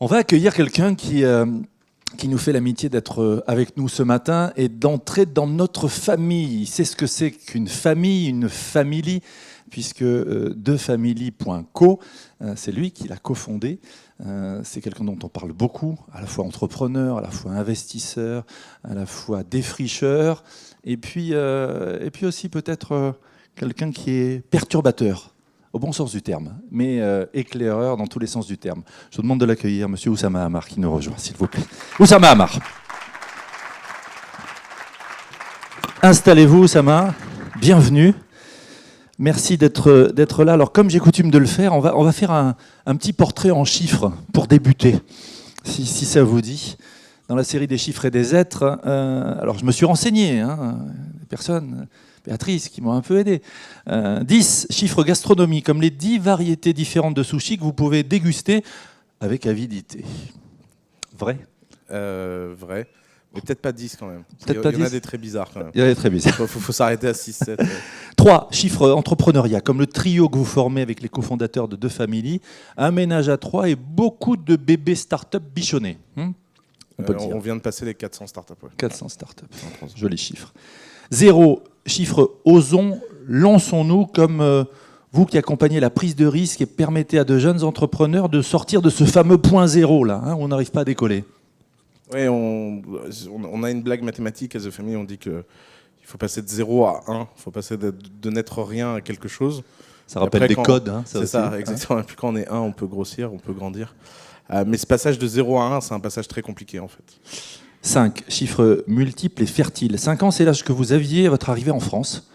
On va accueillir quelqu'un qui nous fait l'amitié d'être avec nous ce matin et d'entrer dans notre famille. C'est ce que c'est qu'une famille, une family, puisque defamily.co, c'est lui qui l'a cofondé. C'est quelqu'un dont on parle beaucoup, à la fois entrepreneur, à la fois investisseur, à la fois défricheur, et puis aussi peut-être quelqu'un qui est perturbateur, au bon sens du terme, mais éclaireur dans tous les sens du terme. Je vous demande de l'accueillir, monsieur Oussama Hamar, qui nous rejoint, s'il vous plaît. Oussama Hamar. Installez-vous, Oussama. Bienvenue. Merci d'être là. Alors, comme j'ai coutume de le faire, on va faire un petit portrait en chiffres pour débuter, si ça vous dit. Dans la série des chiffres et des êtres, alors je me suis renseigné, des personnes, Béatrice, qui m'ont un peu aidé. 10 chiffres gastronomie, comme les 10 variétés différentes de sushi que vous pouvez déguster avec avidité. Vrai ? Vrai. Mais peut-être pas 10 quand même. Peut-être Il pas y en 10. a des très bizarres quand même. Il y en a des très bizarres. Faut s'arrêter à 6, 7. 3 chiffres entrepreneuriat, comme le trio que vous formez avec les cofondateurs de Defamily, un ménage à 3 et beaucoup de bébés start-up bichonnés. On peut le dire. On vient de passer les 400 startups. Ouais. 400 start-up. Joli chiffre. 0 chiffre osons, lançons-nous comme vous qui accompagnez la prise de risque et permettez à de jeunes entrepreneurs de sortir de ce fameux point zéro là, où on n'arrive pas à décoller. Oui, on a une blague mathématique à The Family, on dit qu'il faut passer de 0 à 1, il faut passer de n'être rien à quelque chose. Ça rappelle des codes. C'est ça, exactement. Et puis quand on est 1, on peut grossir, on peut grandir. Mais ce passage de 0 à 1, c'est un passage très compliqué en fait. 5, chiffres multiples et fertiles. 5 ans, c'est l'âge que vous aviez à votre arrivée en France.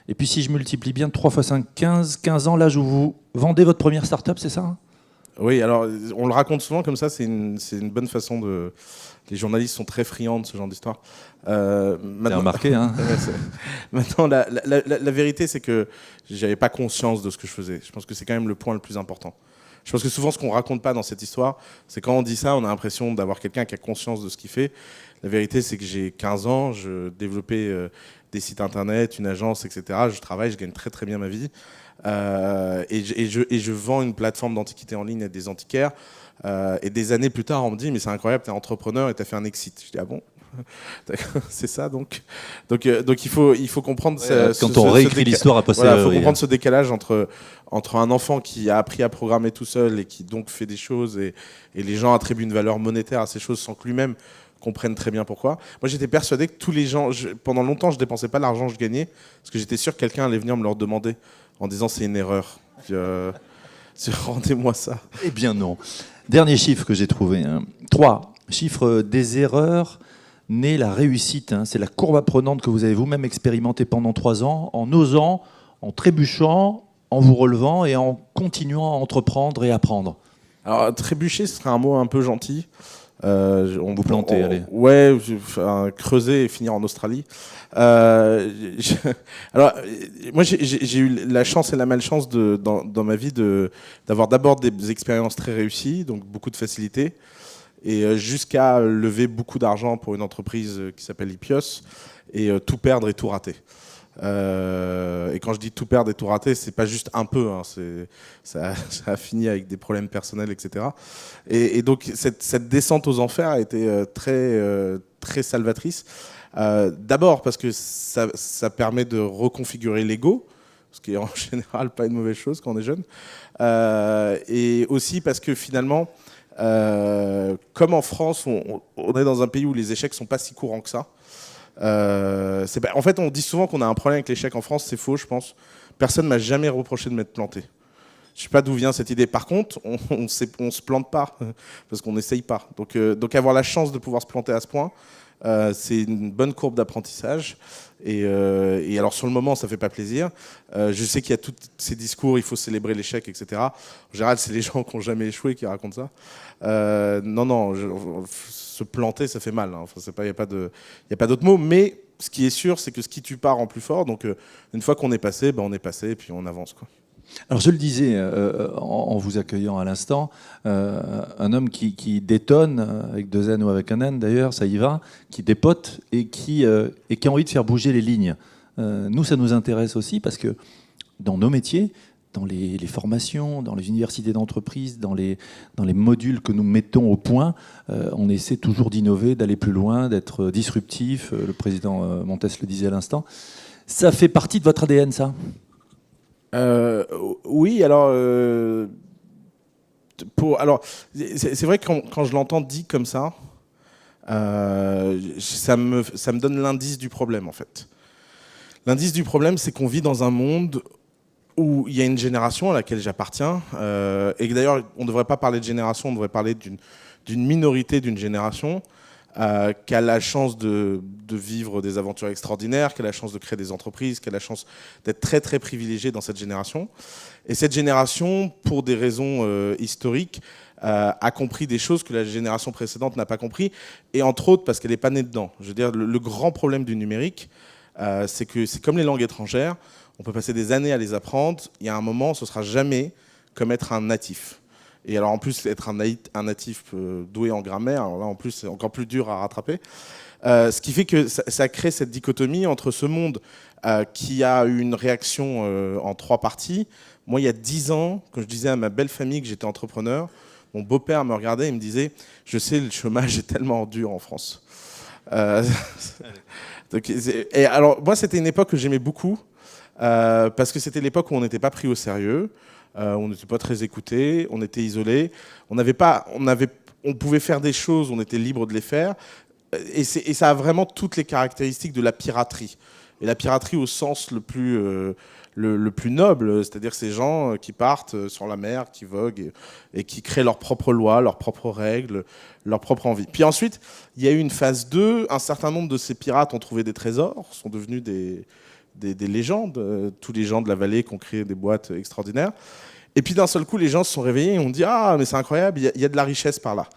Et puis si je multiplie bien 3 x 5, 15 ans, l'âge où vous vendez votre première start-up, c'est ça ? Oui, alors on le raconte souvent comme ça, c'est une bonne façon de... Les journalistes sont très friands de ce genre d'histoire. T'as remarqué, hein. Maintenant, la vérité, c'est que j'avais pas conscience de ce que je faisais. Je pense que c'est quand même le point le plus important. Je pense que souvent, ce qu'on raconte pas dans cette histoire, c'est quand on dit ça, on a l'impression d'avoir quelqu'un qui a conscience de ce qu'il fait. La vérité, c'est que j'ai 15 ans, je développais des sites internet, une agence, etc. Je travaille, je gagne très très bien ma vie. Et je vends une plateforme d'antiquité en ligne à des antiquaires. Et des années plus tard, on me dit, mais c'est incroyable, t'es entrepreneur et t'as fait un exit. Je dis, ah bon ? C'est ça donc il faut comprendre quand on réécrit l'histoire à posteriori. Il faut comprendre ce décalage entre un enfant qui a appris à programmer tout seul et qui donc fait des choses et les gens attribuent une valeur monétaire à ces choses sans que lui-même comprenne très bien pourquoi. Moi j'étais persuadé que tous les gens, pendant longtemps je dépensais pas l'argent que je gagnais parce que j'étais sûr que quelqu'un allait venir me le demander en disant c'est une erreur. Rendez-moi ça. Eh bien non. Dernier chiffre que j'ai trouvé. 3 chiffres des erreurs naît la réussite. C'est la courbe apprenante que vous avez vous-même expérimentée pendant 3 ans, en osant, en trébuchant, en vous relevant et en continuant à entreprendre et apprendre. Alors trébucher, ce serait un mot un peu gentil. Vous plantez, allez. Ouais, creuser et finir en Australie. Alors, moi, j'ai eu la chance et la malchance dans ma vie d'avoir d'abord des expériences très réussies, donc beaucoup de facilité, et jusqu'à lever beaucoup d'argent pour une entreprise qui s'appelle Ipios, et tout perdre et tout rater. Et quand je dis tout perdre et tout rater, c'est pas juste un peu, ça a fini avec des problèmes personnels, etc. Et donc cette descente aux enfers a été très salvatrice. D'abord parce que ça permet de reconfigurer l'ego, ce qui est en général pas une mauvaise chose quand on est jeune. Et aussi parce que finalement, comme en France, on est dans un pays où les échecs sont pas si courants que ça. En fait, on dit souvent qu'on a un problème avec l'échec en France, c'est faux, je pense. Personne m'a jamais reproché de m'être planté. Je sais pas d'où vient cette idée. Par contre, on se plante pas parce qu'on n'essaye pas. Donc avoir la chance de pouvoir se planter à ce point, c'est une bonne courbe d'apprentissage. Et alors sur le moment, ça fait pas plaisir. Je sais qu'il y a tous ces discours, il faut célébrer l'échec, etc. En général, c'est les gens qui n'ont jamais échoué qui racontent ça. Se planter, ça fait mal. Enfin, il n'y a pas d'autre mot. Mais ce qui est sûr, c'est que ce qui tue part rend plus fort. Donc une fois qu'on est passé, on est passé et puis on avance, quoi. Alors je le disais en vous accueillant à l'instant, un homme qui détonne, avec 2 N ou avec un N d'ailleurs, ça y va, qui dépote et qui a envie de faire bouger les lignes. Nous, ça nous intéresse aussi parce que dans nos métiers, dans les formations, dans les universités d'entreprise, dans les modules que nous mettons au point, on essaie toujours d'innover, d'aller plus loin, d'être disruptif. Le président Montes le disait à l'instant. Ça fait partie de votre ADN, ça ? Oui, alors... c'est vrai que quand je l'entends dit comme ça, ça me donne l'indice du problème, en fait. L'indice du problème, c'est qu'on vit dans un monde où il y a une génération à laquelle j'appartiens, et que d'ailleurs, on ne devrait pas parler de génération, on devrait parler d'une minorité d'une génération qui a la chance de vivre des aventures extraordinaires, qui a la chance de créer des entreprises, qui a la chance d'être très très privilégiée dans cette génération. Et cette génération, pour des raisons historiques, a compris des choses que la génération précédente n'a pas compris, et entre autres parce qu'elle n'est pas née dedans. Je veux dire, le grand problème du numérique, c'est que c'est comme les langues étrangères, on peut passer des années à les apprendre, il y a un moment, ce ne sera jamais comme être un natif. Et alors en plus, être un natif doué en grammaire, alors là en plus c'est encore plus dur à rattraper. Ce qui fait que ça crée cette dichotomie entre ce monde qui a une réaction en 3 parties. Moi, il y a 10 ans, quand je disais à ma belle famille que j'étais entrepreneur, mon beau-père me regardait et me disait « Je sais, le chômage est tellement dur en France. » Et alors, moi, c'était une époque que j'aimais beaucoup, parce que c'était l'époque où on n'était pas pris au sérieux, on n'était pas très écouté, on était isolé, on pouvait faire des choses, on était libre de les faire, et ça a vraiment toutes les caractéristiques de la piraterie. Et la piraterie au sens le plus noble, c'est-à-dire ces gens qui partent sur la mer, qui voguent et qui créent leurs propres lois, leurs propres règles, leur propre envie. Puis ensuite, il y a eu une phase 2, un certain nombre de ces pirates ont trouvé des trésors, sont devenus des légendes, tous les gens de la vallée qui ont créé des boîtes extraordinaires. Et puis d'un seul coup, les gens se sont réveillés et ont dit « Ah, mais c'est incroyable, il y a de la richesse par là ».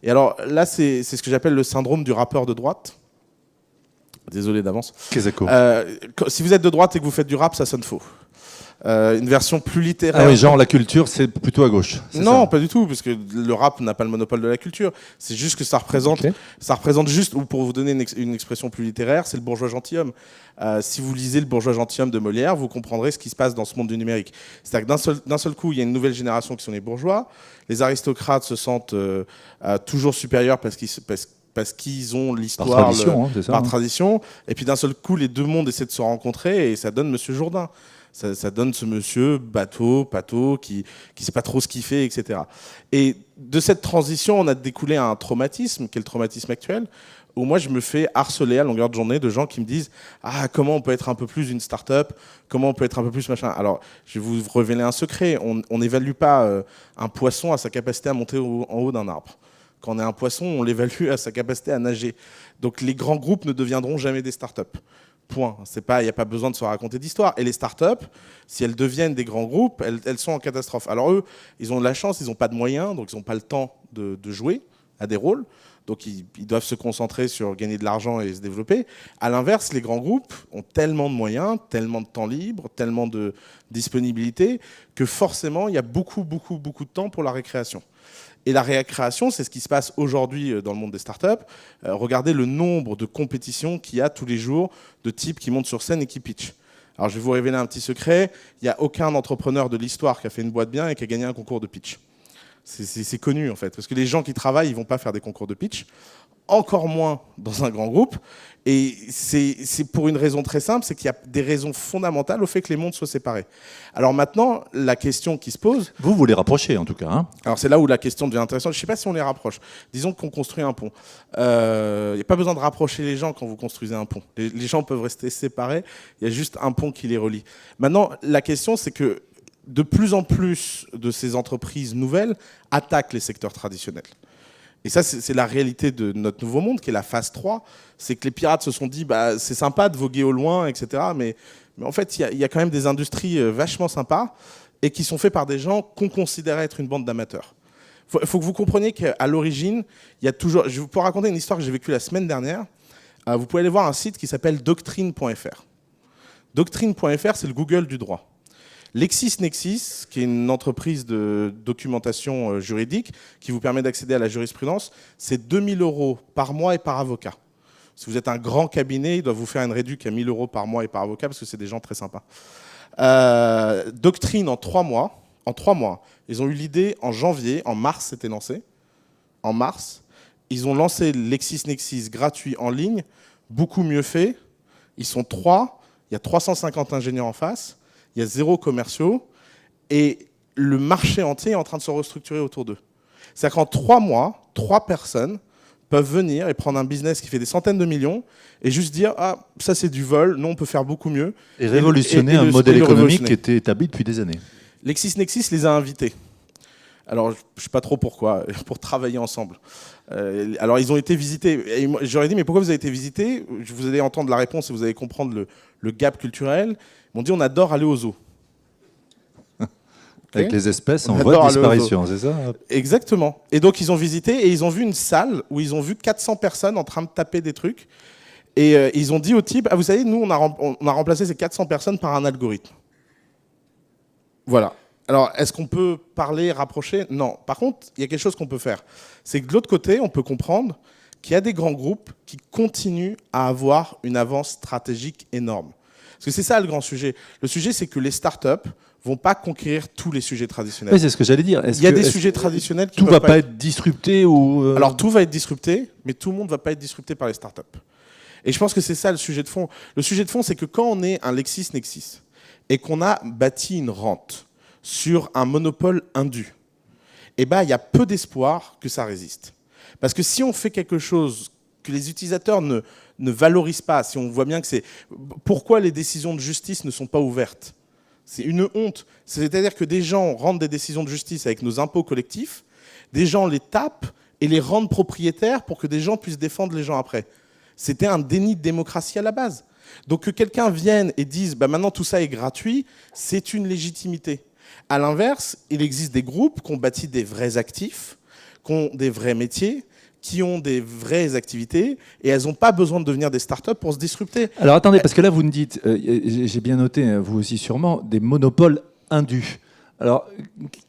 Et alors là, c'est ce que j'appelle le syndrome du rappeur de droite. Désolé d'avance. Si vous êtes de droite et que vous faites du rap, ça sonne faux. Une version plus littéraire. Ah oui, genre la culture, c'est plutôt à gauche. Non, pas du tout, parce que le rap n'a pas le monopole de la culture. C'est juste que ça représente juste, ou pour vous donner une expression plus littéraire, c'est le bourgeois gentilhomme. Si vous lisez le bourgeois gentilhomme de Molière, vous comprendrez ce qui se passe dans ce monde du numérique. C'est-à-dire que d'un seul coup, il y a une nouvelle génération qui sont les bourgeois. Les aristocrates se sentent toujours supérieurs parce qu'ils ont l'histoire par tradition. Et puis d'un seul coup, les deux mondes essaient de se rencontrer et ça donne Monsieur Jourdain. Ça donne ce monsieur Pato, qui sait pas trop ce qu'il fait, etc. Et de cette transition, on a découlé un traumatisme, qui est le traumatisme actuel, où moi je me fais harceler à longueur de journée de gens qui me disent « Ah, comment on peut être un peu plus une start-up ? Comment on peut être un peu plus machin ?» Alors, je vais vous révéler un secret. On n'évalue pas un poisson à sa capacité à monter en haut d'un arbre. Quand on est un poisson, on l'évalue à sa capacité à nager. Donc les grands groupes ne deviendront jamais des start-up. Point. Il n'y a pas besoin de se raconter d'histoire. Et les startups, si elles deviennent des grands groupes, elles sont en catastrophe. Alors eux, ils ont de la chance, ils n'ont pas de moyens, donc ils n'ont pas le temps de jouer à des rôles. Donc ils doivent se concentrer sur gagner de l'argent et se développer. À l'inverse, les grands groupes ont tellement de moyens, tellement de temps libre, tellement de disponibilité, que forcément, il y a beaucoup de temps pour la récréation. Et la récréation, c'est ce qui se passe aujourd'hui dans le monde des startups. Regardez le nombre de compétitions qu'il y a tous les jours de types qui montent sur scène et qui pitchent. Alors je vais vous révéler un petit secret, il n'y a aucun entrepreneur de l'histoire qui a fait une boîte bien et qui a gagné un concours de pitch. C'est connu en fait, parce que les gens qui travaillent, ils ne vont pas faire des concours de pitch, encore moins dans un grand groupe. Et c'est pour une raison très simple, c'est qu'il y a des raisons fondamentales au fait que les mondes soient séparés. Alors maintenant, la question qui se pose... Vous les rapprochez en tout cas. Hein. Alors c'est là où la question devient intéressante. Je ne sais pas si on les rapproche. Disons qu'on construit un pont. Il n'y a pas besoin de rapprocher les gens quand vous construisez un pont. Les gens peuvent rester séparés, il y a juste un pont qui les relie. Maintenant, la question c'est que de plus en plus de ces entreprises nouvelles attaquent les secteurs traditionnels. Et ça, c'est la réalité de notre nouveau monde, qui est la phase 3. C'est que les pirates se sont dit, bah, c'est sympa de voguer au loin, etc. Mais en fait, il y a quand même des industries vachement sympas et qui sont faites par des gens qu'on considérait être une bande d'amateurs. Il faut que vous compreniez qu'à l'origine, il y a toujours... Je vais vous raconter une histoire que j'ai vécue la semaine dernière. Vous pouvez aller voir un site qui s'appelle doctrine.fr. Doctrine.fr, c'est le Google du droit. LexisNexis, qui est une entreprise de documentation juridique qui vous permet d'accéder à la jurisprudence, c'est 2 000 € par mois et par avocat. Si vous êtes un grand cabinet, ils doivent vous faire une réduction à 1 000 € par mois et par avocat parce que c'est des gens très sympas. Doctrine en 3 mois. En 3 mois. Ils ont eu l'idée en janvier, en mars, c'était lancé. En mars, ils ont lancé LexisNexis gratuit en ligne, beaucoup mieux fait. Ils sont 3, il y a 350 ingénieurs en face, il y a 0 commerciaux, et le marché entier est en train de se restructurer autour d'eux. C'est-à-dire qu'en 3 mois, 3 personnes peuvent venir et prendre un business qui fait des centaines de millions et juste dire « Ah, ça c'est du vol, nous on peut faire beaucoup mieux ». Et révolutionner un modèle économique qui était établi depuis des années. LexisNexis les a invités. Alors, je ne sais pas trop pourquoi, pour travailler ensemble. Alors, ils ont été visités. Et j'aurais dit, mais pourquoi vous avez été visités? Vous allez entendre la réponse et vous allez comprendre le gap culturel. Ils m'ont dit, on adore aller au zoo. Avec okay. Les espèces en voie de disparition, c'est ça? Exactement. Et donc, ils ont visité et ils ont vu une salle où ils ont vu 400 personnes en train de taper des trucs. Et ils ont dit au type, ah, vous savez, nous, on a remplacé ces 400 personnes par un algorithme. Voilà. Alors, est-ce qu'on peut parler, rapprocher? Non. Par contre, il y a quelque chose qu'on peut faire. C'est que de l'autre côté, on peut comprendre qu'il y a des grands groupes qui continuent à avoir une avance stratégique énorme. Parce que c'est ça le grand sujet. Le sujet, c'est que les startups vont pas conquérir tous les sujets traditionnels. Oui, c'est ce que j'allais dire. Il y a des sujets traditionnels qui tout va pas être disrupté ou... Alors, tout va être disrupté, mais tout le monde va pas être disrupté par les startups. Et je pense que c'est ça le sujet de fond. Le sujet de fond, c'est que quand on est un LexisNexis et qu'on a bâti une rente sur un monopole indu, eh ben, il y a peu d'espoir que ça résiste. Parce que si on fait quelque chose que les utilisateurs ne valorisent pas, si on voit bien que c'est... Pourquoi les décisions de justice ne sont pas ouvertes? C'est une honte. C'est-à-dire que des gens rendent des décisions de justice avec nos impôts collectifs, des gens les tapent et les rendent propriétaires pour que des gens puissent défendre les gens après. C'était un déni de démocratie à la base. Donc que quelqu'un vienne et dise bah, « maintenant tout ça est gratuit », c'est une légitimité. À l'inverse, il existe des groupes qui ont bâti des vrais actifs, qui ont des vrais métiers, qui ont des vraies activités, et elles n'ont pas besoin de devenir des startups pour se disrupter. Alors attendez, parce que là vous me dites, j'ai bien noté, vous aussi sûrement, des monopoles indus. Alors,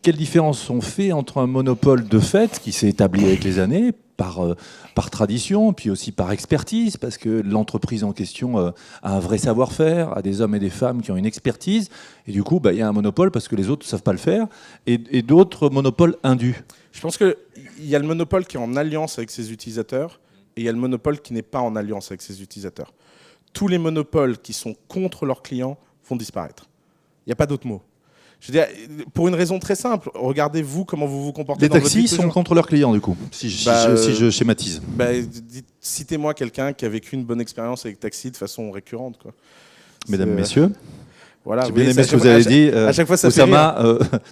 quelle différence on fait entre un monopole de fait, qui s'est établi avec les années, par tradition, puis aussi par expertise, parce que l'entreprise en question a un vrai savoir-faire, a des hommes et des femmes qui ont une expertise, et du coup, bah, y a un monopole parce que les autres ne savent pas le faire, et d'autres monopoles indus. Je pense qu'il y a le monopole qui est en alliance avec ses utilisateurs, et il y a le monopole qui n'est pas en alliance avec ses utilisateurs. Tous les monopoles qui sont contre leurs clients vont disparaître. Il n'y a pas d'autre mot. Je veux dire, pour une raison très simple, regardez-vous comment vous vous comportez. Les taxis sont contre leurs clients, du coup, si je schématise. Bah, citez-moi quelqu'un qui a vécu une bonne expérience avec taxi de façon récurrente, quoi. Mesdames, messieurs, voilà, j'ai bien aimé ce que vous avez dit, à chaque fois, ça Oussama,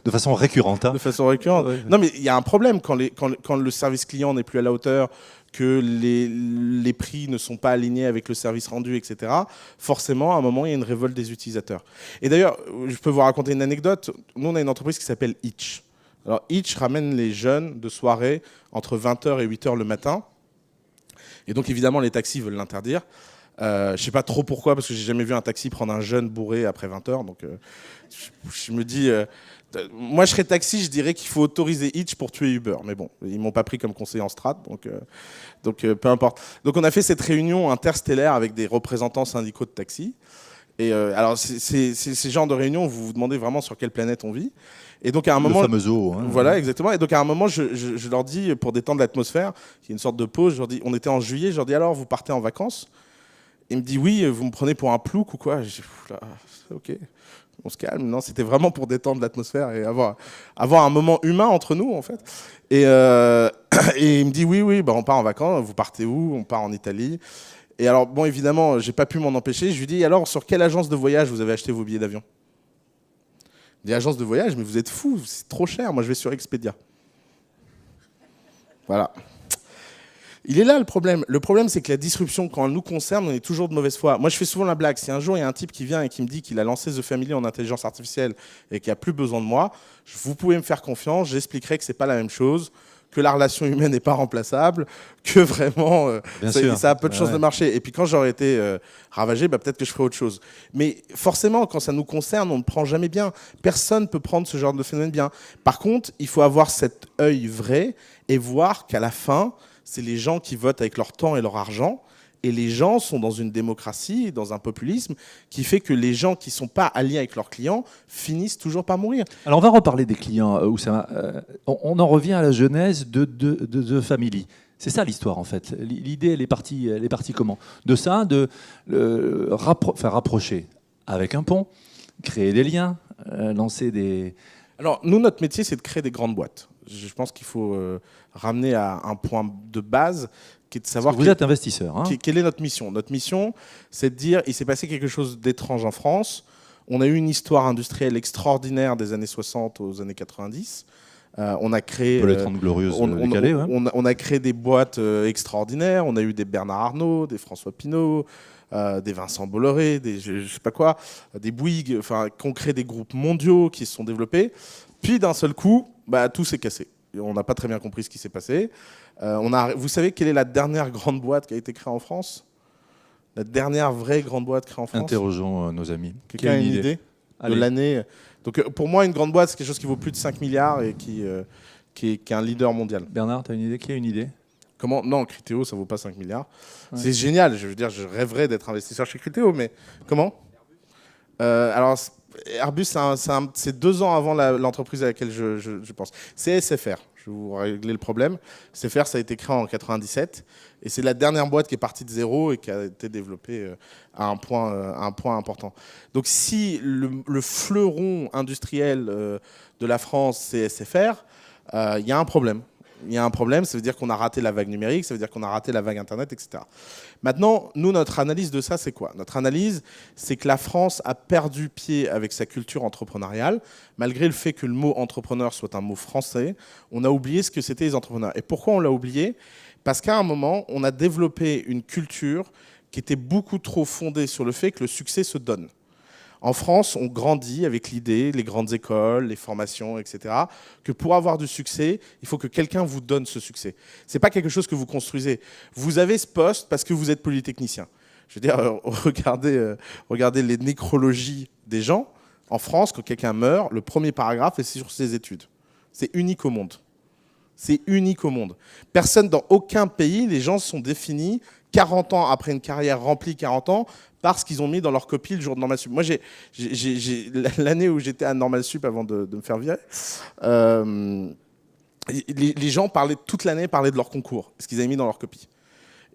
de façon récurrente. Hein. De façon récurrente. Ouais. Non, mais il y a un problème quand le service client n'est plus à la hauteur, que les prix ne sont pas alignés avec le service rendu, etc. Forcément, à un moment, il y a une révolte des utilisateurs. Et d'ailleurs, je peux vous raconter une anecdote. Nous, on a une entreprise qui s'appelle Hitch. Alors, Hitch ramène les jeunes de soirée entre 20h et 8h le matin. Et donc, évidemment, les taxis veulent l'interdire. Je ne sais pas trop pourquoi, parce que j'ai jamais vu un taxi prendre un jeune bourré après 20h. Donc, je me dis... moi, je serais taxi, je dirais qu'il faut autoriser Hitch pour tuer Uber. Mais bon, ils ne m'ont pas pris comme conseiller en strat, donc peu importe. Donc on a fait cette réunion interstellaire avec des représentants syndicaux de taxi. Et alors, c'est ces genres de réunions où vous vous demandez vraiment sur quelle planète on vit. Et donc à un moment, le fameux zoo. Hein, voilà, exactement. Et donc à un moment, je leur dis, pour détendre l'atmosphère, il y a une sorte de pause, je leur dis, on était en juillet, je leur dis alors, vous partez en vacances? Il me dit, oui, vous me prenez pour un plouc ou quoi? Je dis, ok. On se calme, non, c'était vraiment pour détendre l'atmosphère et avoir un moment humain entre nous, en fait. Et il me dit, oui, bah, on part en vacances, vous partez où? On part en Italie. Et alors, bon, évidemment, j'ai pas pu m'en empêcher. Je lui dis, alors, sur quelle agence de voyage vous avez acheté vos billets d'avion? Des agences de voyage, mais vous êtes fous, c'est trop cher, moi je vais sur Expedia. Voilà. Il est là le problème. Le problème, c'est que la disruption, quand elle nous concerne, on est toujours de mauvaise foi. Moi, je fais souvent la blague. Si un jour, il y a un type qui vient et qui me dit qu'il a lancé The Family en intelligence artificielle et qu'il n'a plus besoin de moi, vous pouvez me faire confiance, j'expliquerai que ce n'est pas la même chose, que la relation humaine n'est pas remplaçable, que vraiment, ça a peu de chances de marcher. Et puis quand j'aurais été ravagé, peut-être que je ferais autre chose. Mais forcément, quand ça nous concerne, on ne prend jamais bien. Personne ne peut prendre ce genre de phénomène bien. Par contre, il faut avoir cet œil vrai et voir qu'à la fin, c'est les gens qui votent avec leur temps et leur argent. Et les gens sont dans une démocratie, dans un populisme qui fait que les gens qui ne sont pas alliés avec leurs clients finissent toujours par mourir. Alors on va reparler des clients, Oussama. On en revient à la genèse de Family. C'est ça l'histoire en fait. L'idée, elle est partie comment? De ça, de rapprocher avec un pont, créer des liens, lancer des... Alors nous, notre métier, c'est de créer des grandes boîtes. Je pense qu'il faut ramener à un point de base qui est de savoir... Vous êtes investisseur. Hein. Quelle est notre mission? Notre mission, c'est de dire, il s'est passé quelque chose d'étrange en France. On a eu une histoire industrielle extraordinaire des années 60 aux années 90. On a créé... les 30 glorieuses décalées, ouais. On a créé des boîtes extraordinaires. On a eu des Bernard Arnault, des François Pinault, des Vincent Bolloré, des je sais pas quoi, des Bouygues, enfin, qui ont créé des groupes mondiaux qui se sont développés. Puis d'un seul coup, tout s'est cassé. On n'a pas très bien compris ce qui s'est passé. Vous savez quelle est la dernière grande boîte qui a été créée en France? La dernière vraie grande boîte créée en France? Interrogeons nos amis. Quelqu'un a une idée de l'année? Donc pour moi, une grande boîte, c'est quelque chose qui vaut plus de 5 milliards et qui est un leader mondial. Bernard, tu as une idée? Qui a une idée? Comment? Non, Criteo, ça vaut pas 5 milliards. Ouais. C'est génial, je veux dire, je rêverais d'être investisseur chez Criteo, mais comment? Alors, Airbus, c'est 2 ans avant l'entreprise à laquelle je pense. C'est SFR, je vais vous régler le problème. SFR, ça a été créé en 97, et c'est la dernière boîte qui est partie de zéro et qui a été développée à un point important. Donc si le fleuron industriel de la France, c'est SFR, il y a un problème. Il y a un problème, ça veut dire qu'on a raté la vague numérique, ça veut dire qu'on a raté la vague Internet, etc. Maintenant, nous, notre analyse de ça, c'est quoi? Notre analyse, c'est que la France a perdu pied avec sa culture entrepreneuriale, malgré le fait que le mot entrepreneur soit un mot français, on a oublié ce que c'était les entrepreneurs. Et pourquoi on l'a oublié? Parce qu'à un moment, on a développé une culture qui était beaucoup trop fondée sur le fait que le succès se donne. En France, on grandit avec l'idée, les grandes écoles, les formations, etc., que pour avoir du succès, il faut que quelqu'un vous donne ce succès. Ce n'est pas quelque chose que vous construisez. Vous avez ce poste parce que vous êtes polytechnicien. Je veux dire, regardez les nécrologies des gens. En France, quand quelqu'un meurt, le premier paragraphe est sur ses études. C'est unique au monde. C'est unique au monde. Personne, dans aucun pays, les gens sont définis 40 ans après une carrière remplie 40 ans parce qu'ils ont mis dans leur copie le jour de Normal Sup. Moi, l'année où j'étais à Normal Sup avant de me faire virer, les gens parlaient toute l'année de leur concours, ce qu'ils avaient mis dans leur copie.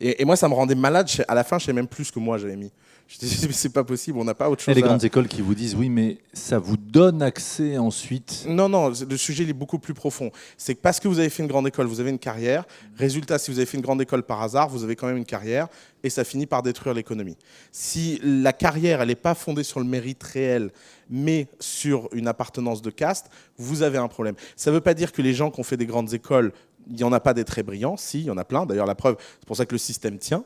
Et moi, ça me rendait malade. À la fin, je savais même plus ce que moi j'avais mis. Je disais, c'est pas possible, on n'a pas autre chose. Et les grandes écoles qui vous disent oui, mais ça vous donne accès ensuite? Non, le sujet il est beaucoup plus profond. C'est que parce que vous avez fait une grande école, vous avez une carrière. Résultat, si vous avez fait une grande école par hasard, vous avez quand même une carrière et ça finit par détruire l'économie. Si la carrière, elle n'est pas fondée sur le mérite réel, mais sur une appartenance de caste, vous avez un problème. Ça ne veut pas dire que les gens qui ont fait des grandes écoles, il n'y en a pas des très brillants, si, il y en a plein. D'ailleurs, la preuve, c'est pour ça que le système tient,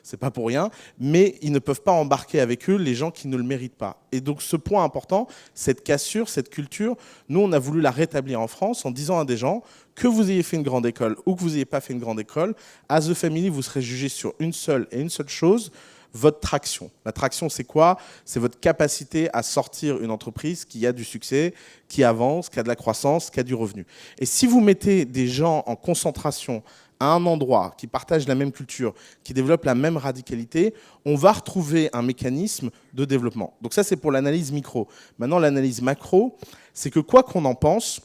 c'est pas pour rien. Mais ils ne peuvent pas embarquer avec eux les gens qui ne le méritent pas. Et donc, ce point important, cette cassure, cette culture, nous, on a voulu la rétablir en France en disant à des gens que vous ayez fait une grande école ou que vous n'ayez pas fait une grande école, à The Family, vous serez jugé sur une seule chose, votre traction. La traction, c'est quoi? C'est votre capacité à sortir une entreprise qui a du succès, qui avance, qui a de la croissance, qui a du revenu. Et si vous mettez des gens en concentration à un endroit, qui partagent la même culture, qui développent la même radicalité, on va retrouver un mécanisme de développement. Donc ça, c'est pour l'analyse micro. Maintenant, l'analyse macro, c'est que quoi qu'on en pense,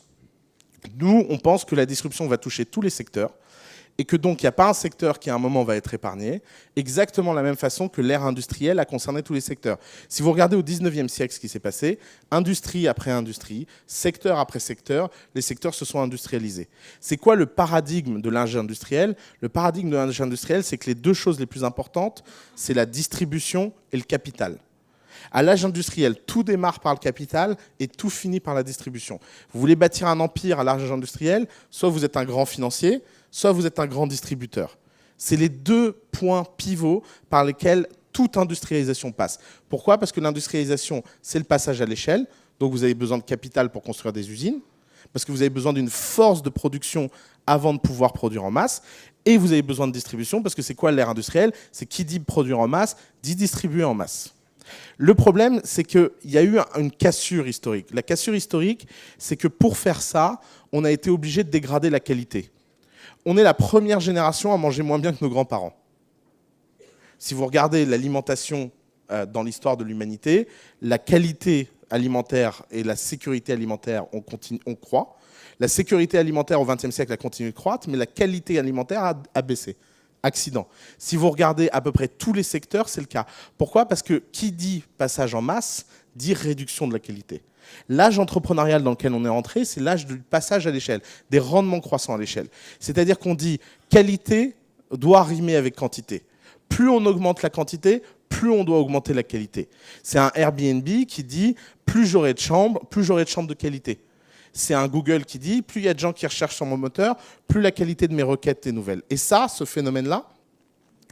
nous, on pense que la disruption va toucher tous les secteurs, et que donc il n'y a pas un secteur qui à un moment va être épargné, exactement de la même façon que l'ère industrielle a concerné tous les secteurs. Si vous regardez au 19e siècle ce qui s'est passé, industrie après industrie, secteur après secteur, les secteurs se sont industrialisés. C'est quoi le paradigme de l'ingé industriel? Le paradigme de l'ingé industriel, c'est que les deux choses les plus importantes, c'est la distribution et le capital. À l'âge industriel, tout démarre par le capital et tout finit par la distribution. Vous voulez bâtir un empire à l'âge industriel, soit vous êtes un grand financier, soit vous êtes un grand distributeur. C'est les deux points pivots par lesquels toute industrialisation passe. Pourquoi? Parce que l'industrialisation, c'est le passage à l'échelle, donc vous avez besoin de capital pour construire des usines, parce que vous avez besoin d'une force de production avant de pouvoir produire en masse, et vous avez besoin de distribution, parce que c'est quoi l'ère industrielle? C'est qui dit produire en masse, dit distribuer en masse. Le problème, c'est qu'il y a eu une cassure historique. La cassure historique, c'est que pour faire ça, on a été obligé de dégrader la qualité. On est la première génération à manger moins bien que nos grands-parents. Si vous regardez l'alimentation dans l'histoire de l'humanité, la qualité alimentaire et la sécurité alimentaire on croît. La sécurité alimentaire au XXe siècle a continué de croître, mais la qualité alimentaire a baissé. Accident. Si vous regardez à peu près tous les secteurs, c'est le cas. Pourquoi ? Parce que qui dit passage en masse dit réduction de la qualité. L'âge entrepreneurial dans lequel on est entré, c'est l'âge du passage à l'échelle, des rendements croissants à l'échelle. C'est-à-dire qu'on dit qualité doit rimer avec quantité. Plus on augmente la quantité, plus on doit augmenter la qualité. C'est un Airbnb qui dit plus j'aurai de chambres de qualité. C'est un Google qui dit plus il y a de gens qui recherchent sur mon moteur, plus la qualité de mes requêtes est nouvelle. Et ça, ce phénomène-là,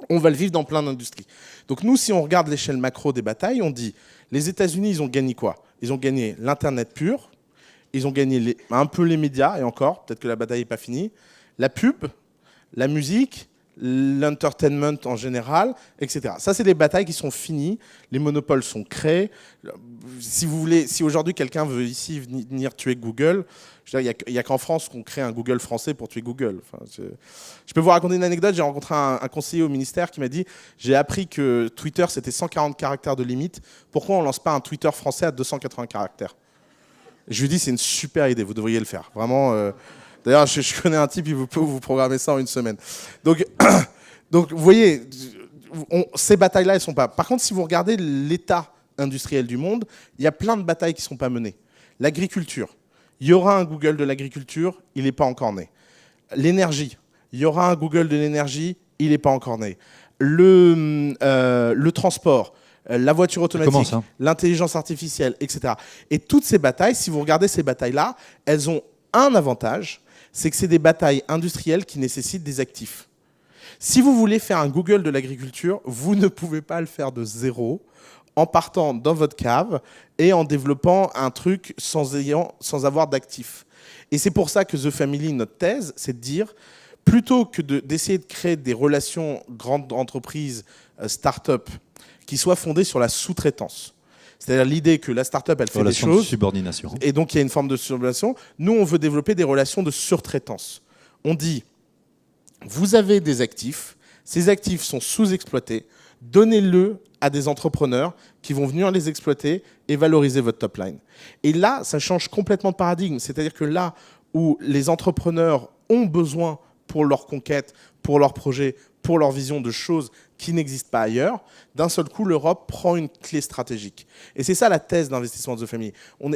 on va le vivre dans plein d'industries. Donc nous, si on regarde l'échelle macro des batailles, on dit les États-Unis, ils ont gagné quoi ? Ils ont gagné l'Internet pur, ils ont gagné un peu les médias, et encore, peut-être que la bataille n'est pas finie, la pub, la musique, l'entertainment en général, etc. Ça, c'est des batailles qui sont finies, les monopoles sont créés. Si vous voulez, si aujourd'hui quelqu'un veut ici venir tuer Google, il n'y a qu'en France qu'on crée un Google français pour tuer Google. Enfin, je peux vous raconter une anecdote. J'ai rencontré un conseiller au ministère qui m'a dit « J'ai appris que Twitter, c'était 140 caractères de limite. Pourquoi on ne lance pas un Twitter français à 280 caractères ?» Je lui ai dit « C'est une super idée, vous devriez le faire. » Vraiment. D'ailleurs, je connais un type, il peut vous programmer ça en une semaine. Donc vous voyez, ces batailles-là, elles ne sont pas... Par contre, si vous regardez l'état industriel du monde, il y a plein de batailles qui ne sont pas menées. L'agriculture. Il y aura un Google de l'agriculture, il n'est pas encore né. L'énergie. Il y aura un Google de l'énergie, il n'est pas encore né. Le transport, la voiture automatique, l'intelligence artificielle, etc. Et toutes ces batailles, si vous regardez ces batailles-là, elles ont un avantage, c'est que c'est des batailles industrielles qui nécessitent des actifs. Si vous voulez faire un Google de l'agriculture, vous ne pouvez pas le faire de zéro en partant dans votre cave et en développant un truc sans avoir d'actifs. Et c'est pour ça que The Family, notre thèse, c'est de dire, plutôt que d'essayer de créer des relations grandes entreprises, start-up, qui soient fondées sur la sous-traitance. C'est-à-dire l'idée que la start-up, elle fait des choses. De subordination. Et donc, il y a une forme de subordination. Nous, on veut développer des relations de surtraitance. On dit, vous avez des actifs, ces actifs sont sous-exploités, donnez-le à des entrepreneurs qui vont venir les exploiter et valoriser votre top line. Et là, ça change complètement de paradigme. C'est-à-dire que là où les entrepreneurs ont besoin pour leur conquête, pour leur projet, pour leur vision de choses qui n'existent pas ailleurs, d'un seul coup, l'Europe prend une clé stratégique. Et c'est ça la thèse d'investissement de The Family.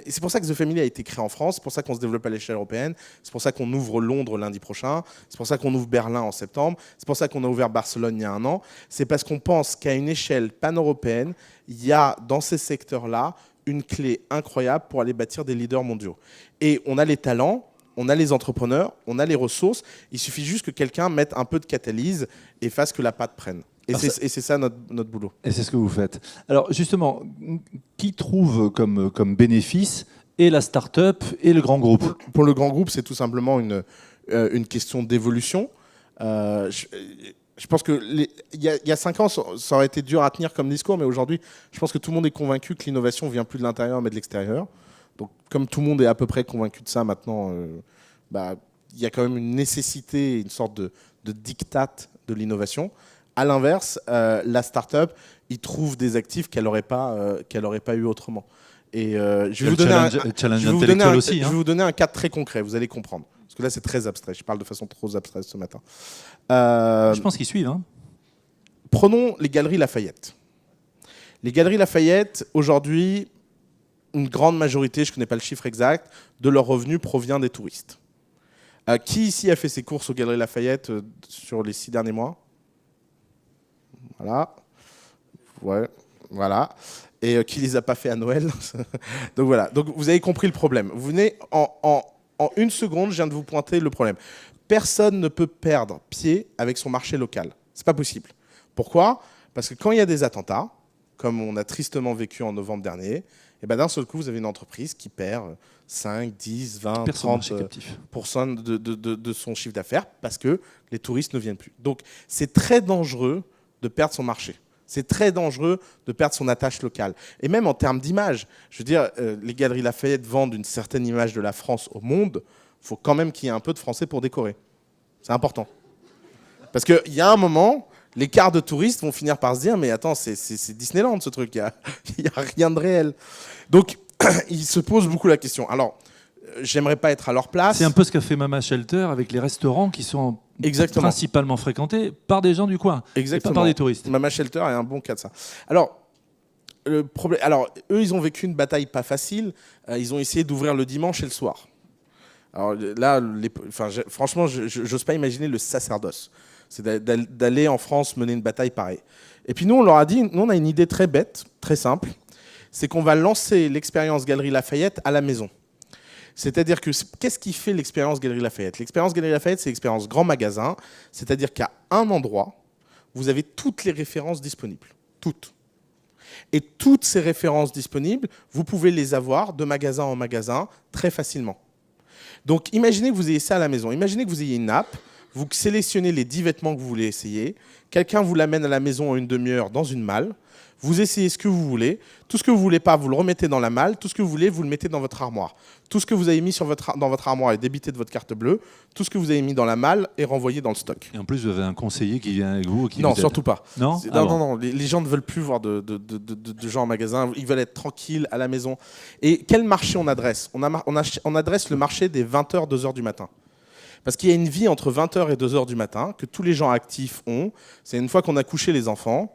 C'est pour ça que The Family a été créé en France, c'est pour ça qu'on se développe à l'échelle européenne, c'est pour ça qu'on ouvre Londres lundi prochain, c'est pour ça qu'on ouvre Berlin en septembre, c'est pour ça qu'on a ouvert Barcelone il y a 1 an. C'est parce qu'on pense qu'à une échelle pan-européenne, il y a dans ces secteurs-là une clé incroyable pour aller bâtir des leaders mondiaux. Et on a les talents, on a les entrepreneurs, on a les ressources. Il suffit juste que quelqu'un mette un peu de catalyse et fasse que la patte prenne. Et c'est ça notre boulot. Et c'est ce que vous faites. Alors justement, qui trouve comme bénéfice et la start-up et le grand groupe ? Pour le grand groupe, c'est tout simplement une question d'évolution. Je pense qu'il y a 5 ans, ça aurait été dur à tenir comme discours, mais aujourd'hui, je pense que tout le monde est convaincu que l'innovation vient plus de l'intérieur, mais de l'extérieur. Donc, comme tout le monde est à peu près convaincu de ça maintenant, il y a quand même une nécessité, une sorte de diktat de l'innovation. À l'inverse, la start-up, il trouve des actifs qu'elle n'aurait pas eu autrement. Et je vais vous donner un cas très concret, vous allez comprendre. Parce que là, c'est très abstrait. Je parle de façon trop abstraite ce matin. Je pense qu'ils suivent. Prenons les Galeries Lafayette. Les Galeries Lafayette, aujourd'hui, une grande majorité, je ne connais pas le chiffre exact, de leurs revenus provient des touristes. Qui ici a fait ses courses aux Galeries Lafayette sur les 6 derniers mois ? Voilà. Ouais, voilà. Et qui les a pas fait à Noël ? Donc voilà. Donc vous avez compris le problème. Vous venez en 1 seconde, je viens de vous pointer le problème. Personne ne peut perdre pied avec son marché local. C'est pas possible. Pourquoi ? Parce que quand il y a des attentats, comme on a tristement vécu en novembre dernier, et d'un seul coup, vous avez une entreprise qui perd 5, 10, 20, 30% de son chiffre d'affaires parce que les touristes ne viennent plus. Donc, c'est très dangereux de perdre son marché. C'est très dangereux de perdre son attache locale. Et même en termes d'image, je veux dire, les Galeries Lafayette vendent une certaine image de la France au monde. Il faut quand même qu'il y ait un peu de français pour décorer. C'est important. Parce qu'il y a un moment, Les quarts de touristes vont finir par se dire mais attends, c'est Disneyland ce truc, il y a rien de réel. Donc ils se posent beaucoup la question. Alors j'aimerais pas être à leur place. C'est un peu ce qu'a fait Mama Shelter avec les restaurants qui sont principalement fréquentés par des gens du coin, et pas par des touristes. Mama Shelter est un bon cas de ça. Alors eux, ils ont vécu une bataille pas facile. Ils ont essayé d'ouvrir le dimanche et le soir. Alors là, franchement, j'ose pas imaginer le sacerdoce. C'est d'aller en France mener une bataille pareille. Et puis nous, on leur a dit, nous, on a une idée très bête, très simple. C'est qu'on va lancer l'expérience Galerie Lafayette à la maison. C'est-à-dire que qu'est-ce qui fait l'expérience Galerie Lafayette? L'expérience Galerie Lafayette, c'est l'expérience grand magasin. C'est-à-dire qu'à un endroit, vous avez toutes les références disponibles. Toutes. Et toutes ces références disponibles, vous pouvez les avoir de magasin en magasin très facilement. Donc imaginez que vous ayez ça à la maison. Imaginez que vous ayez une app, vous sélectionnez les 10 vêtements que vous voulez essayer, quelqu'un vous l'amène à la maison en une demi-heure dans une malle, vous essayez ce que vous voulez, tout ce que vous ne voulez pas, vous le remettez dans la malle, tout ce que vous voulez, vous le mettez dans votre armoire. Tout ce que vous avez mis dans votre armoire est débité de votre carte bleue, tout ce que vous avez mis dans la malle est renvoyé dans le stock. Et en plus, vous avez un conseiller qui vient avec vous? Non, surtout pas. Non, non. Les gens ne veulent plus voir de gens en magasin, ils veulent être tranquilles à la maison. Et quel marché on adresse? On adresse le marché des 20h, 2h du matin. Parce qu'il y a une vie entre 20h et 2h du matin que tous les gens actifs ont. C'est une fois qu'on a couché les enfants,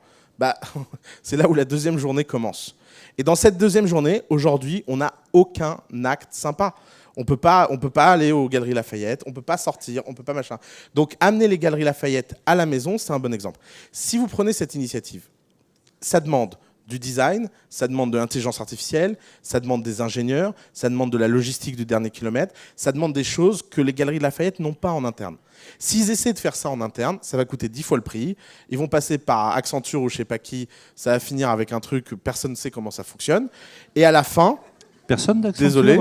c'est là où la deuxième journée commence. Et dans cette deuxième journée, aujourd'hui, on n'a aucun acte sympa. On peut pas aller aux Galeries Lafayette, on peut pas sortir, on peut pas machin. Donc amener les Galeries Lafayette à la maison, c'est un bon exemple. Si vous prenez cette initiative, ça demande du design, ça demande de l'intelligence artificielle, ça demande des ingénieurs, ça demande de la logistique du dernier kilomètre, ça demande des choses que les Galeries Lafayette n'ont pas en interne. S'ils essaient de faire ça en interne, ça va coûter 10 fois le prix. Ils vont passer par Accenture ou je sais pas qui, ça va finir avec un truc que personne ne sait comment ça fonctionne. Et à la fin... Personne d'Accenture? Désolé,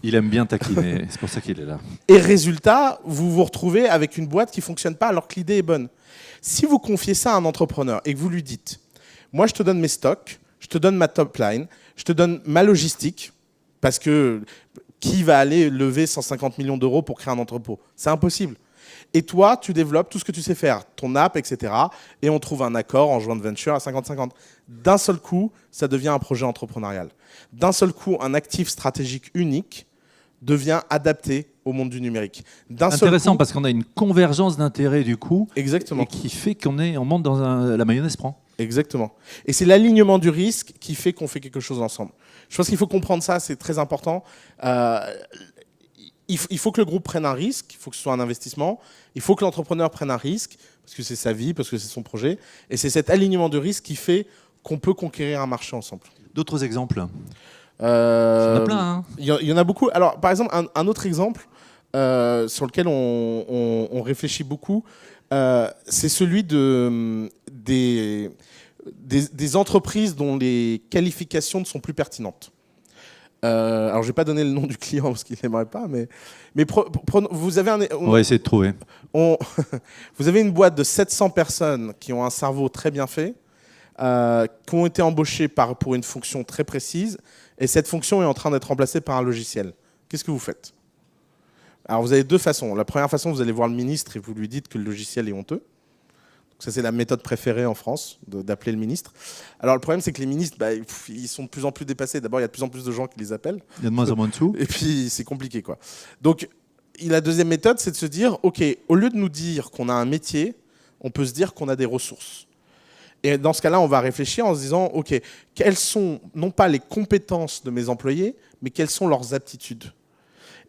il aime bien taquiner, c'est pour ça qu'il est là. Et résultat, vous vous retrouvez avec une boîte qui ne fonctionne pas alors que l'idée est bonne. Si vous confiez ça à un entrepreneur et que vous lui dites « Moi, je te donne mes stocks, je te donne ma top line, je te donne ma logistique, parce que qui va aller lever 150 millions d'euros pour créer un entrepôt? C'est impossible. Et toi, tu développes tout ce que tu sais faire, ton app, etc. Et on trouve un accord en joint venture à 50-50. D'un seul coup, ça devient un projet entrepreneurial. D'un seul coup, un actif stratégique unique devient adapté au monde du numérique. Intéressant, parce qu'on a une convergence d'intérêts du coup. Exactement. Et qui fait qu'on monte dans la mayonnaise prend. Exactement. Et c'est l'alignement du risque qui fait qu'on fait quelque chose ensemble. Je pense qu'il faut comprendre ça, c'est très important. Il faut que le groupe prenne un risque, il faut que ce soit un investissement, il faut que l'entrepreneur prenne un risque, parce que c'est sa vie, parce que c'est son projet. Et c'est cet alignement de risque qui fait qu'on peut conquérir un marché ensemble. D'autres exemples? Il y en a plein. Hein. Il y en a beaucoup. Alors, par exemple, un autre exemple sur lequel on réfléchit beaucoup, c'est celui des entreprises dont les qualifications ne sont plus pertinentes. Alors, je ne vais pas donner le nom du client parce qu'il n'aimerait pas, mais vous avez on va essayer de trouver. Vous avez une boîte de 700 personnes qui ont un cerveau très bien fait, qui ont été embauchées pour une fonction très précise, et cette fonction est en train d'être remplacée par un logiciel. Qu'est-ce que vous faites? Alors, vous avez deux façons. La première façon, vous allez voir le ministre et vous lui dites que le logiciel est honteux. Ça, c'est la méthode préférée en France, d'appeler le ministre. Alors, le problème, c'est que les ministres, ils sont de plus en plus dépassés. D'abord, il y a de plus en plus de gens qui les appellent. Il y a de moins en moins de sous. Et puis, c'est compliqué, quoi. Donc, la deuxième méthode, c'est de se dire, OK, au lieu de nous dire qu'on a un métier, on peut se dire qu'on a des ressources. Et dans ce cas-là, on va réfléchir en se disant, OK, quelles sont, non pas les compétences de mes employés, mais quelles sont leurs aptitudes?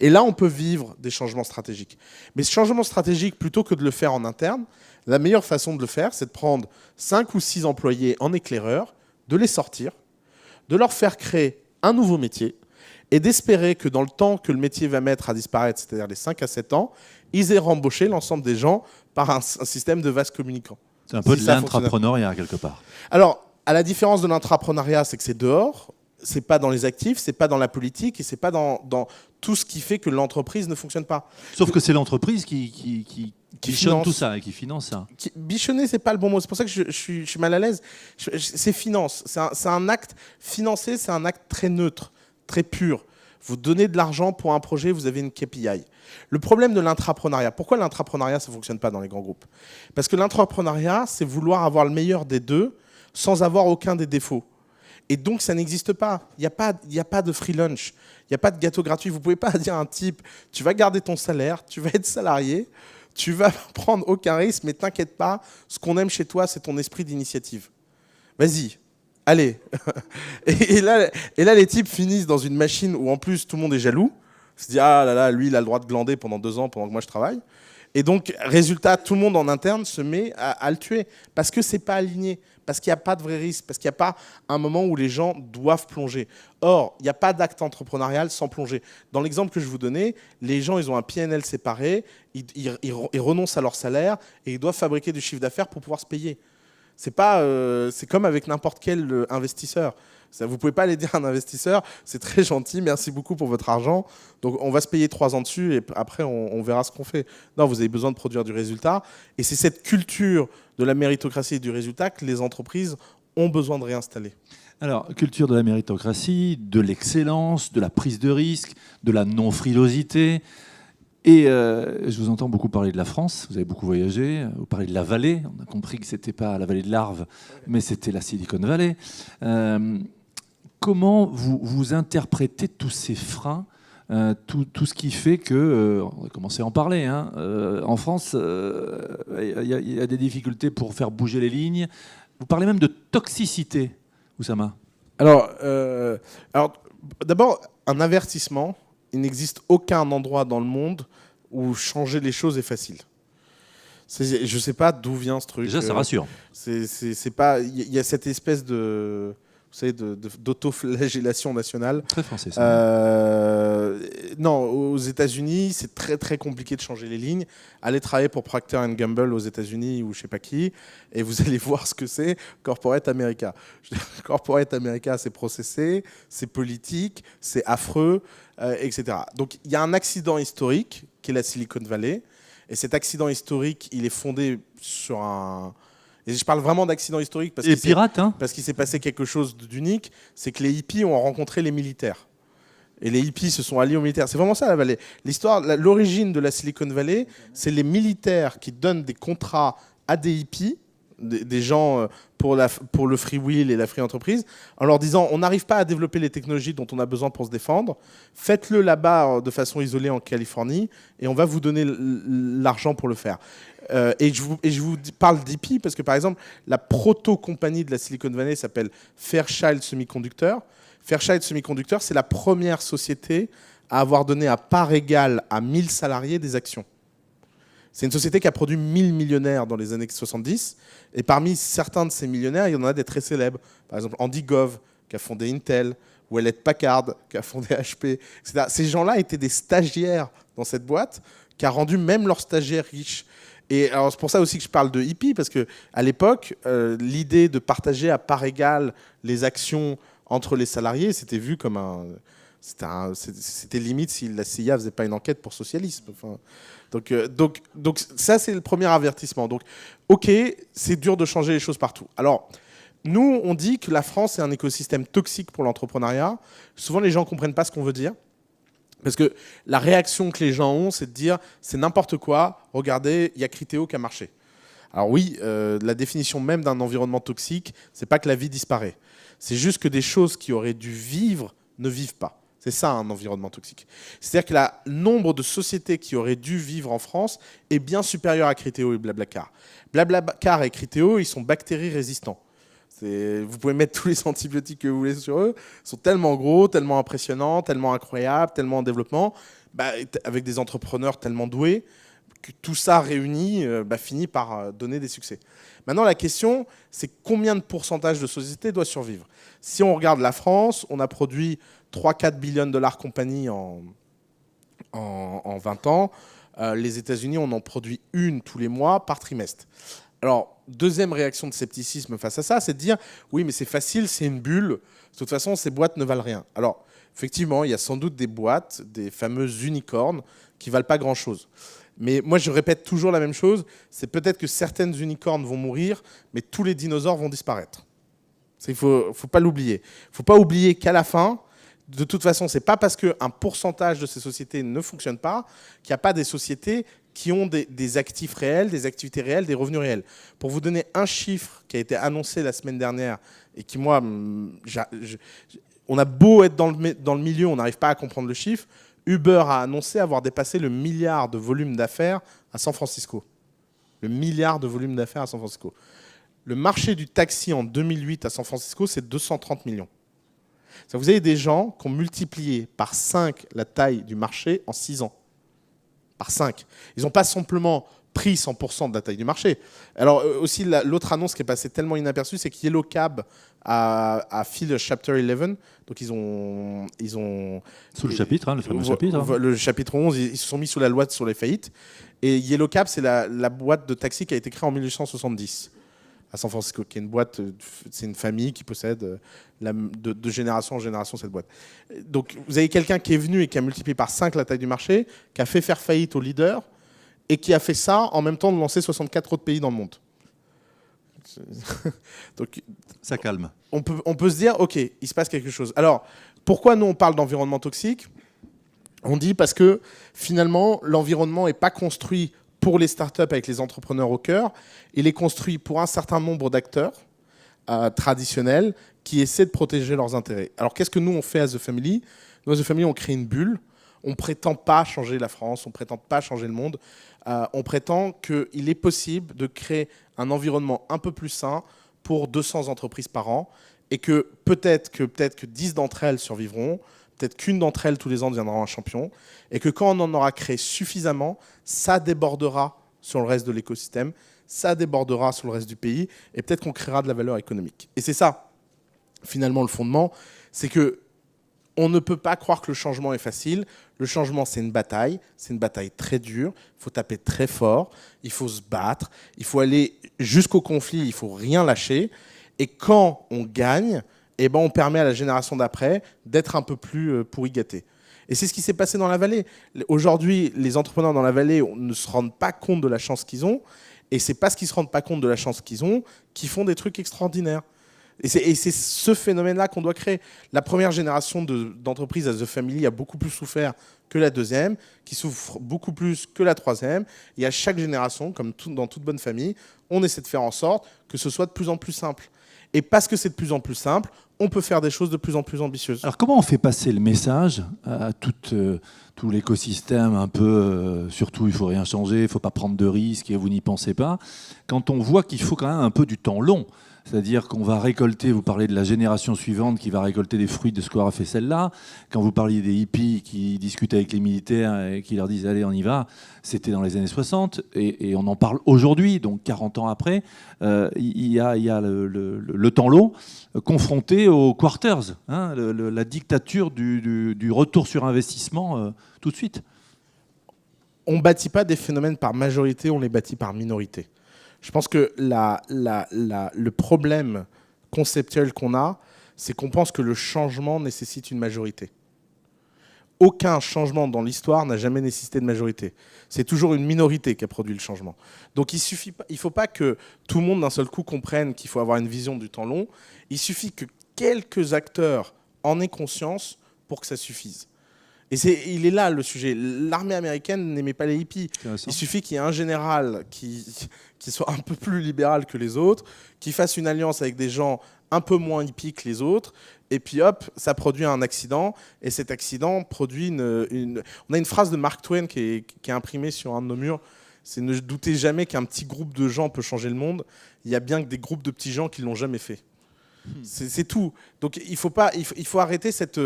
Et là, on peut vivre des changements stratégiques. Mais ce changement stratégique, plutôt que de le faire en interne, la meilleure façon de le faire, c'est de prendre 5 ou 6 employés en éclaireur, de les sortir, de leur faire créer un nouveau métier et d'espérer que dans le temps que le métier va mettre à disparaître, c'est-à-dire les 5 à 7 ans, ils aient rembauché l'ensemble des gens par un système de vases communicants. C'est un peu de l'intrapreneuriat, quelque part. Alors, à la différence de l'intrapreneuriat, c'est que c'est dehors, c'est pas dans les actifs, c'est pas dans la politique et c'est pas dans tout ce qui fait que l'entreprise ne fonctionne pas. Sauf que c'est l'entreprise qui bichonne tout ça et qui finance ça. Bichonner, c'est pas le bon mot. C'est pour ça que je suis mal à l'aise. C'est finance. C'est un acte financé, c'est un acte très neutre, très pur. Vous donnez de l'argent pour un projet, vous avez une KPI. Le problème de l'intrapreneuriat, pourquoi l'intrapreneuriat, ça ne fonctionne pas dans les grands groupes? Parce que l'intrapreneuriat, c'est vouloir avoir le meilleur des deux sans avoir aucun des défauts. Et donc, ça n'existe pas. Il n'y a pas de free lunch. Il n'y a pas de gâteau gratuit. Vous ne pouvez pas dire à un type, tu vas garder ton salaire, tu vas être salarié, tu vas prendre aucun risque, mais t'inquiète pas, ce qu'on aime chez toi, c'est ton esprit d'initiative. Vas-y, allez. Et là, les types finissent dans une machine où en plus tout le monde est jaloux. Se dit, ah là là, lui, il a le droit de glander pendant 2 ans pendant que moi je travaille. Et donc, résultat, tout le monde en interne se met à le tuer parce que c'est pas aligné, parce qu'il n'y a pas de vrai risque, parce qu'il n'y a pas un moment où les gens doivent plonger. Or, il n'y a pas d'acte entrepreneurial sans plonger. Dans l'exemple que je vous donnais, les gens, ils ont un PNL séparé, ils renoncent à leur salaire et ils doivent fabriquer du chiffre d'affaires pour pouvoir se payer. C'est comme avec n'importe quel investisseur. Vous ne pouvez pas aller dire à un investisseur, c'est très gentil, merci beaucoup pour votre argent, donc on va se payer 3 ans dessus et après on verra ce qu'on fait. Non, vous avez besoin de produire du résultat. Et c'est cette culture de la méritocratie et du résultat que les entreprises ont besoin de réinstaller. Alors, culture de la méritocratie, de l'excellence, de la prise de risque, de la non-frilosité. Et je vous entends beaucoup parler de la France, vous avez beaucoup voyagé, vous parlez de la vallée, on a compris que ce n'était pas la vallée de l'Arve, mais c'était la Silicon Valley. Comment vous interprétez tous ces freins, tout ce qui fait que, on va commencer à en parler, hein, en France, il y a des difficultés pour faire bouger les lignes. Vous parlez même de toxicité, Oussama. Alors d'abord, un avertissement. Il n'existe aucun endroit dans le monde où changer les choses est facile. Je ne sais pas d'où vient ce truc. Déjà, ça rassure. C'est pas. Il y a cette espèce de, vous savez, d'autoflagellation nationale. Très français, ça. Non, aux États-Unis, c'est très très compliqué de changer les lignes. Allez travailler pour Procter & Gamble aux États-Unis ou je sais pas qui, et vous allez voir ce que c'est Corporate America. Corporate America, c'est processé, c'est politique, c'est affreux, etc. Donc il y a un accident historique qui est la Silicon Valley, et cet accident historique, il est fondé sur un. Et je parle vraiment d'accident historique parce qu'il s'est passé quelque chose d'unique, c'est que les hippies ont rencontré les militaires. Et les hippies se sont alliés aux militaires. C'est vraiment ça la vallée. L'histoire, l'origine de la Silicon Valley, c'est les militaires qui donnent des contrats à des hippies, des gens pour le free will et la free entreprise, en leur disant on n'arrive pas à développer les technologies dont on a besoin pour se défendre, faites-le là-bas de façon isolée en Californie et on va vous donner l'argent pour le faire. Et je vous parle d'IP parce que, par exemple, la proto-compagnie de la Silicon Valley s'appelle Fairchild Semiconductor. Fairchild Semiconductor, c'est la première société à avoir donné à part égale à 1000 salariés des actions. C'est une société qui a produit 1000 millionnaires dans les années 70. Et parmi certains de ces millionnaires, il y en a des très célèbres. Par exemple, Andy Grove, qui a fondé Intel, ou Hewlett Packard, qui a fondé HP, etc. Ces gens-là étaient des stagiaires dans cette boîte, qui a rendu même leurs stagiaires riches. Et alors c'est pour ça aussi que je parle de hippie, parce qu'à l'époque, l'idée de partager à part égale les actions entre les salariés, c'était vu comme un... C'était limite si la CIA faisait pas une enquête pour socialisme. Enfin, donc ça, c'est le premier avertissement. Donc, ok, c'est dur de changer les choses partout. Alors, nous, on dit que la France est un écosystème toxique pour l'entrepreneuriat. Souvent, les gens comprennent pas ce qu'on veut dire. Parce que la réaction que les gens ont, c'est de dire c'est n'importe quoi, regardez, il y a Criteo qui a marché. Alors oui, la définition même d'un environnement toxique, c'est pas que la vie disparaît. C'est juste que des choses qui auraient dû vivre ne vivent pas. C'est ça un environnement toxique. C'est-à-dire que le nombre de sociétés qui auraient dû vivre en France est bien supérieur à Criteo et Blablacar. Blablacar et Criteo, ils sont bactéries résistants. Vous pouvez mettre tous les antibiotiques que vous voulez sur eux. Ils sont tellement gros, tellement impressionnants, tellement incroyables, tellement en développement, avec des entrepreneurs tellement doués, que tout ça réuni finit par donner des succès. Maintenant, la question, c'est combien de pourcentage de sociétés doit survivre? Si on regarde la France, on a produit 3-4 billions de dollars compagnie en 20 ans. Les États-Unis, on en produit une tous les mois par trimestre. Alors, deuxième réaction de scepticisme face à ça, c'est de dire oui, mais c'est facile, c'est une bulle. De toute façon, ces boîtes ne valent rien. Alors, effectivement, il y a sans doute des boîtes, des fameuses unicornes, qui ne valent pas grand-chose. Mais moi, je répète toujours la même chose. C'est peut-être que certaines unicornes vont mourir, mais tous les dinosaures vont disparaître. Il ne faut pas l'oublier. Il ne faut pas oublier qu'à la fin, de toute façon, c'est pas parce qu'un pourcentage de ces sociétés ne fonctionne pas qu'il n'y a pas des sociétés qui ont des actifs réels, des activités réelles, des revenus réels. Pour vous donner un chiffre qui a été annoncé la semaine dernière et qui, moi, on a beau être dans le milieu, on n'arrive pas à comprendre le chiffre. Uber a annoncé avoir dépassé le milliard de volume d'affaires à San Francisco. Le milliard de volume d'affaires à San Francisco. Le marché du taxi en 2008 à San Francisco, c'est 230 millions. Ça, vous avez des gens qui ont multiplié par 5 la taille du marché en 6 ans. Par 5. Ils n'ont pas simplement pris 100% de la taille du marché. Alors aussi, l'autre annonce qui est passée tellement inaperçue, c'est que Yellow Cab a fait le Chapter 11. Donc ils ont sous le chapitre, le fameux chapitre. Le chapitre 11, ils se sont mis sous la loi sur les faillites. Et Yellow Cab, c'est la boîte de taxi qui a été créée en 1870 à San Francisco, qui est une boîte, c'est une famille qui possède de génération en génération cette boîte. Donc vous avez quelqu'un qui est venu et qui a multiplié par 5 la taille du marché, qui a fait faire faillite au leader, et qui a fait ça en même temps de lancer 64 autres pays dans le monde. Donc, ça calme. On peut se dire, OK, il se passe quelque chose. Alors, pourquoi nous on parle d'environnement toxique ? On dit parce que finalement, l'environnement n'est pas construit pour les startups avec les entrepreneurs au cœur, il est construit pour un certain nombre d'acteurs traditionnels qui essaient de protéger leurs intérêts. Alors qu'est-ce que nous on fait à The Family ? Nous, à The Family, on crée une bulle. On ne prétend pas changer la France, on ne prétend pas changer le monde. On prétend qu'il est possible de créer un environnement un peu plus sain pour 200 entreprises par an et que peut-être que 10 d'entre elles survivront, peut-être qu'une d'entre elles tous les ans deviendra un champion, et que quand on en aura créé suffisamment, ça débordera sur le reste de l'écosystème, ça débordera sur le reste du pays, et peut-être qu'on créera de la valeur économique. Et c'est ça, finalement, le fondement, c'est que on ne peut pas croire que le changement est facile. Le changement, c'est une bataille très dure, il faut taper très fort, il faut se battre, il faut aller jusqu'au conflit, il ne faut rien lâcher, et quand on gagne, eh ben, on permet à la génération d'après d'être un peu plus pourri gâté. Et c'est ce qui s'est passé dans la vallée. Aujourd'hui, les entrepreneurs dans la vallée ne se rendent pas compte de la chance qu'ils ont. Et c'est parce qu'ils ne se rendent pas compte de la chance qu'ils ont qu'ils font des trucs extraordinaires. Et c'est ce phénomène-là qu'on doit créer. La première génération d'entreprises à The Family a beaucoup plus souffert que la deuxième, qui souffre beaucoup plus que la troisième. Et à chaque génération, comme dans toute bonne famille, on essaie de faire en sorte que ce soit de plus en plus simple. Et parce que c'est de plus en plus simple, on peut faire des choses de plus en plus ambitieuses. Alors comment on fait passer le message à tout l'écosystème un peu, surtout il ne faut rien changer, il ne faut pas prendre de risques et vous n'y pensez pas, quand on voit qu'il faut quand même un peu du temps long, c'est-à-dire qu'on va récolter, vous parlez de la génération suivante qui va récolter les fruits de ce qu'aura fait celle-là, quand vous parliez des hippies qui discutent avec les militaires et qui leur disent allez on y va, c'était dans les années 60 et on en parle aujourd'hui, donc 40 ans après, il y a le temps long confronté aux quarters, hein, la dictature du retour sur investissement tout de suite. On ne bâtit pas des phénomènes par majorité, on les bâtit par minorité. Je pense que le problème conceptuel qu'on a, c'est qu'on pense que le changement nécessite une majorité. Aucun changement dans l'histoire n'a jamais nécessité de majorité. C'est toujours une minorité qui a produit le changement. Donc il ne faut pas que tout le monde d'un seul coup comprenne qu'il faut avoir une vision du temps long. Il suffit que quelques acteurs en aient conscience pour que ça suffise. Et il est là le sujet. L'armée américaine n'aimait pas les hippies. Il suffit qu'il y ait un général qui soit un peu plus libéral que les autres, qui fasse une alliance avec des gens un peu moins hippies que les autres, et puis hop, ça produit un accident, et cet accident produit On a une phrase de Mark Twain qui est imprimée sur un de nos murs, c'est « Ne doutez jamais qu'un petit groupe de gens peut changer le monde, il y a bien que des groupes de petits gens qui ne l'ont jamais fait ». C'est tout. Donc il faut arrêter cette.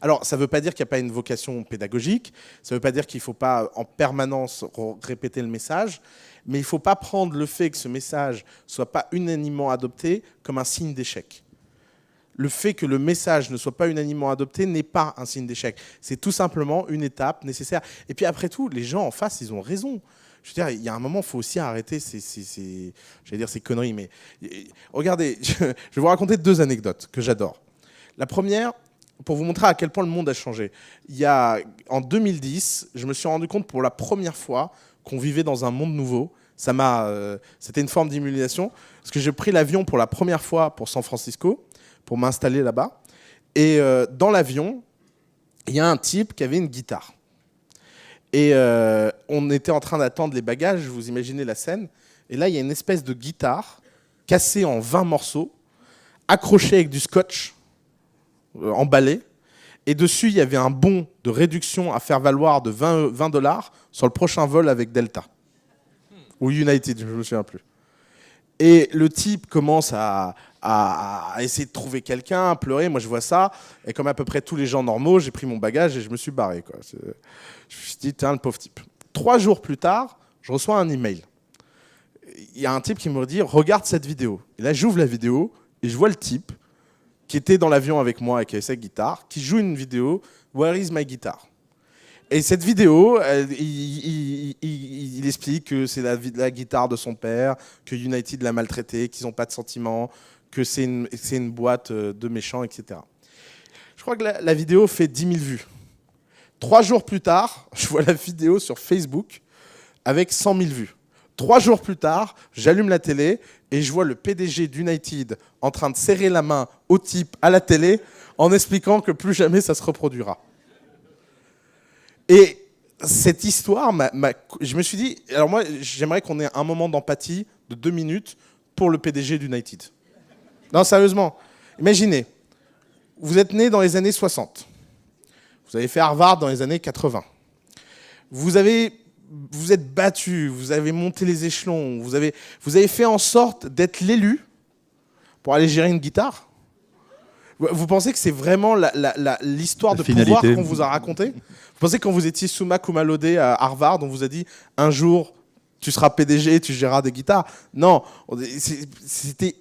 Alors ça ne veut pas dire qu'il n'y a pas une vocation pédagogique, ça ne veut pas dire qu'il ne faut pas en permanence répéter le message, mais il ne faut pas prendre le fait que ce message ne soit pas unanimement adopté comme un signe d'échec. Le fait que le message ne soit pas unanimement adopté n'est pas un signe d'échec. C'est tout simplement une étape nécessaire. Et puis après tout, les gens en face, ils ont raison. Je veux dire, il y a un moment, il faut aussi arrêter ces conneries. Mais regardez, je vais vous raconter 2 anecdotes que j'adore. La première, pour vous montrer à quel point le monde a changé. En 2010, je me suis rendu compte pour la première fois qu'on vivait dans un monde nouveau. C'était une forme d'humiliation, parce que j'ai pris l'avion pour la première fois pour San Francisco, pour m'installer là-bas. Et dans l'avion, il y a un type qui avait une guitare. Et on était en train d'attendre les bagages, vous imaginez la scène. Et là, il y a une espèce de guitare cassée en 20 morceaux, accrochée avec du scotch, emballé. Et dessus, il y avait un bon de réduction à faire valoir de $20 sur le prochain vol avec Delta. Ou United, je ne me souviens plus. Et le type commence à essayer de trouver quelqu'un, à pleurer. Moi, je vois ça. Et comme à peu près tous les gens normaux, j'ai pris mon bagage et je me suis barré, quoi. Je me suis dit, tiens, le pauvre type. 3 jours plus tard, je reçois un email. Il y a un type qui me dit, regarde cette vidéo. Et là, j'ouvre la vidéo et je vois le type qui était dans l'avion avec moi, avec sa guitare, qui joue une vidéo, Where is my guitar? Et cette vidéo, il explique que c'est la guitare de son père, que United l'a maltraité, qu'ils n'ont pas de sentiments, que c'est une boîte de méchants, etc. Je crois que la vidéo fait 10 000 vues. 3 jours plus tard, je vois la vidéo sur Facebook avec 100 000 vues. 3 jours plus tard, j'allume la télé et je vois le PDG d'United en train de serrer la main au type à la télé en expliquant que plus jamais ça se reproduira. Et cette histoire, je me suis dit, alors moi, j'aimerais qu'on ait un moment d'empathie de 2 minutes pour le PDG d'United. Non, sérieusement, imaginez, vous êtes né dans les années 60, vous avez fait Harvard dans les années 80, vous êtes battu, vous avez monté les échelons, vous avez fait en sorte d'être l'élu pour aller gérer une guitare. Vous pensez que c'est vraiment l'histoire de pouvoir qu'on vous a racontée? Vous pensez que quand vous étiez summa cum laude à Harvard, on vous a dit un jour tu seras PDG, tu géreras des guitares? Non, c'était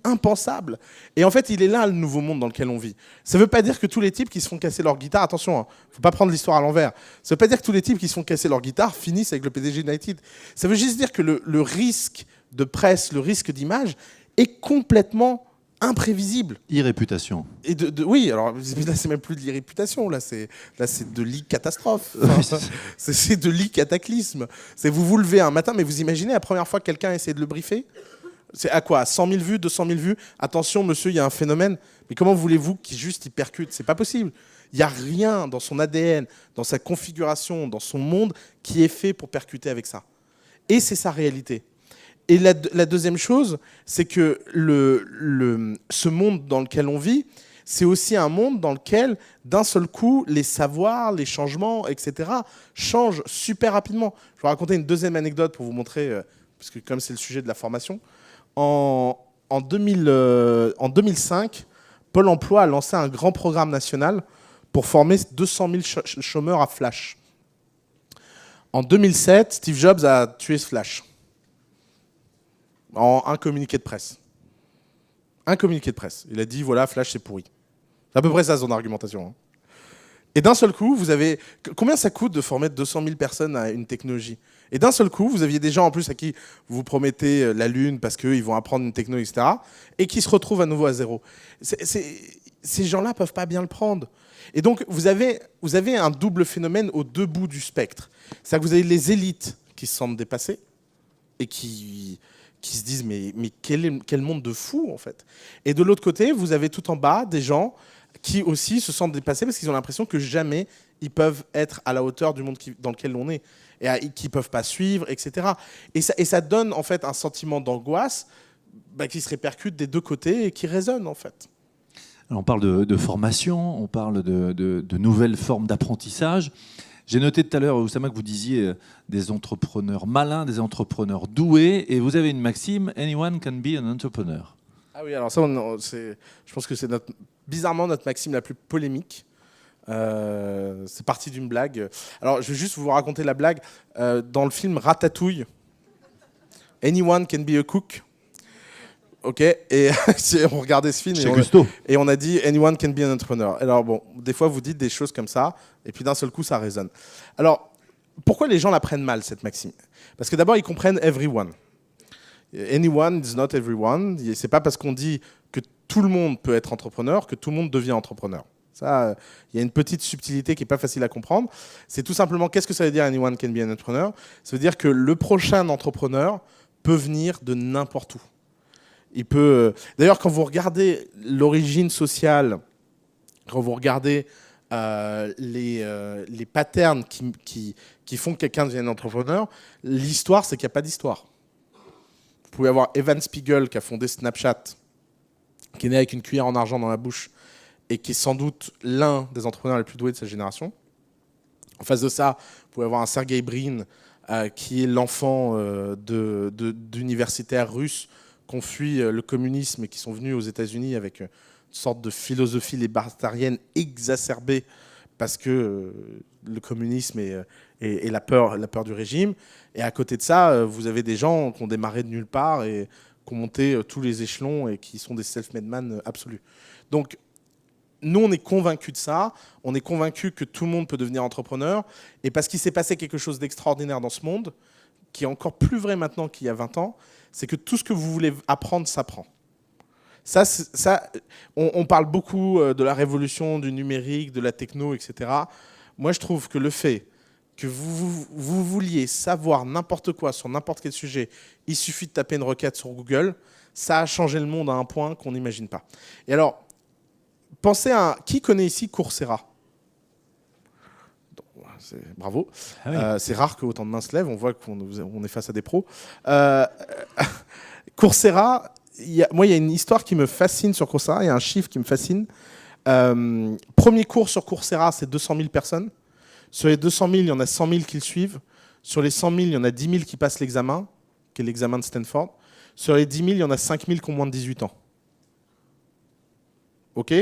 impensable. Et en fait, il est là le nouveau monde dans lequel on vit. Ça ne veut pas dire que tous les types qui se font casser leur guitare, attention, ne faut pas prendre l'histoire à l'envers. Ça ne veut pas dire que tous les types qui se font casser leur guitare finissent avec le PDG United. Ça veut juste dire que le risque de presse, le risque d'image est complètement imprévisible. Irréputation. Et oui, alors là, c'est même plus de l'irréputation, là, c'est de l'e-catastrophe. Enfin, c'est de l'e-cataclysme. C'est vous levez un matin, mais vous imaginez la première fois que quelqu'un essaie de le briefer? C'est à quoi? 100 000 vues, 200 000 vues? Attention, monsieur, il y a un phénomène. Mais comment voulez-vous qu'il juste il percute? C'est pas possible. Il n'y a rien dans son ADN, dans sa configuration, dans son monde qui est fait pour percuter avec ça. Et c'est sa réalité. Et la deuxième chose, c'est que ce monde dans lequel on vit, c'est aussi un monde dans lequel, d'un seul coup, les savoirs, les changements, etc., changent super rapidement. Je vais vous raconter une deuxième anecdote pour vous montrer, parce que comme c'est le sujet de la formation. En 2005, Pôle emploi a lancé un grand programme national pour former 200 000 chômeurs à Flash. En 2007, Steve Jobs a tué ce Flash. En un communiqué de presse. Un communiqué de presse. Il a dit, voilà, Flash, c'est pourri. C'est à peu près ça, son argumentation. Hein. Et d'un seul coup, vous avez... Combien ça coûte de former 200 000 personnes à une technologie? Et d'un seul coup, vous aviez des gens en plus à qui vous promettez la Lune parce qu'ils vont apprendre une techno, etc. et qui se retrouvent à nouveau à zéro. Ces gens-là ne peuvent pas bien le prendre. Et donc, vous avez un double phénomène aux deux bouts du spectre. C'est-à-dire que vous avez les élites qui se sentent dépassées et qui se disent mais quel monde de fous, en fait. Et de l'autre côté, vous avez tout en bas des gens qui aussi se sentent dépassés parce qu'ils ont l'impression que jamais ils peuvent être à la hauteur du monde dans lequel on est et qui ne peuvent pas suivre, etc. Et ça donne en fait un sentiment d'angoisse qui se répercute des deux côtés et qui résonne en fait. Alors on parle de formation, on parle de nouvelles formes d'apprentissage. J'ai noté tout à l'heure, Oussama, que vous disiez des entrepreneurs malins, des entrepreneurs doués, et vous avez une maxime, « Anyone can be an entrepreneur ». Ah oui, alors ça, je pense que c'est bizarrement notre maxime la plus polémique. C'est parti d'une blague. Alors, je vais juste vous raconter la blague. Dans le film Ratatouille, « Anyone can be a cook ». Ok, et on regardait ce film et on a dit « Anyone can be an entrepreneur ». Alors bon, des fois vous dites des choses comme ça, et puis d'un seul coup ça résonne. Alors, pourquoi les gens la prennent mal, cette maxime? Parce que d'abord, ils comprennent « everyone ». Anyone is not everyone. C'est pas parce qu'on dit que tout le monde peut être entrepreneur que tout le monde devient entrepreneur. Ça, il y a une petite subtilité qui est pas facile à comprendre. C'est tout simplement, qu'est-ce que ça veut dire « Anyone can be an entrepreneur » Ça veut dire que le prochain entrepreneur peut venir de n'importe où. Il peut. D'ailleurs, quand vous regardez l'origine sociale quand vous regardez les patterns qui font que quelqu'un devienne entrepreneur, l'histoire, c'est qu'il n'y a pas d'histoire. Vous pouvez avoir Evan Spiegel qui a fondé Snapchat, qui est né avec une cuillère en argent dans la bouche et qui est sans doute l'un des entrepreneurs les plus doués de sa génération. En face de ça, vous pouvez avoir un Sergey Brin qui est l'enfant d'universitaires russes qui ont fui le communisme et qui sont venus aux États-Unis avec une sorte de philosophie libertarienne exacerbée parce que le communisme et la peur du régime. Et à côté de ça, vous avez des gens qui ont démarré de nulle part et qui ont monté tous les échelons et qui sont des self-made man absolus. Donc, nous, on est convaincus de ça. On est convaincus que tout le monde peut devenir entrepreneur. Et parce qu'il s'est passé quelque chose d'extraordinaire dans ce monde, qui est encore plus vrai maintenant qu'il y a 20 ans, c'est que tout ce que vous voulez apprendre s'apprend. Ça, on parle beaucoup de la révolution du numérique, de la techno, etc. Moi, je trouve que le fait que vous vouliez savoir n'importe quoi sur n'importe quel sujet, il suffit de taper une requête sur Google, ça a changé le monde à un point qu'on n'imagine pas. Et alors, pensez à... Qui connaît ici Coursera ? Bravo. Ah oui. C'est rare que autant de mains se lèvent, on voit qu'on est face à des pros. Coursera... Moi, il y a une histoire qui me fascine sur Coursera, il y a un chiffre qui me fascine. Premier cours sur Coursera, c'est 200 000 personnes. Sur les 200 000, il y en a 100 000 qui le suivent. Sur les 100 000, il y en a 10 000 qui passent l'examen, qui est l'examen de Stanford. Sur les 10 000, il y en a 5 000 qui ont moins de 18 ans. OK ?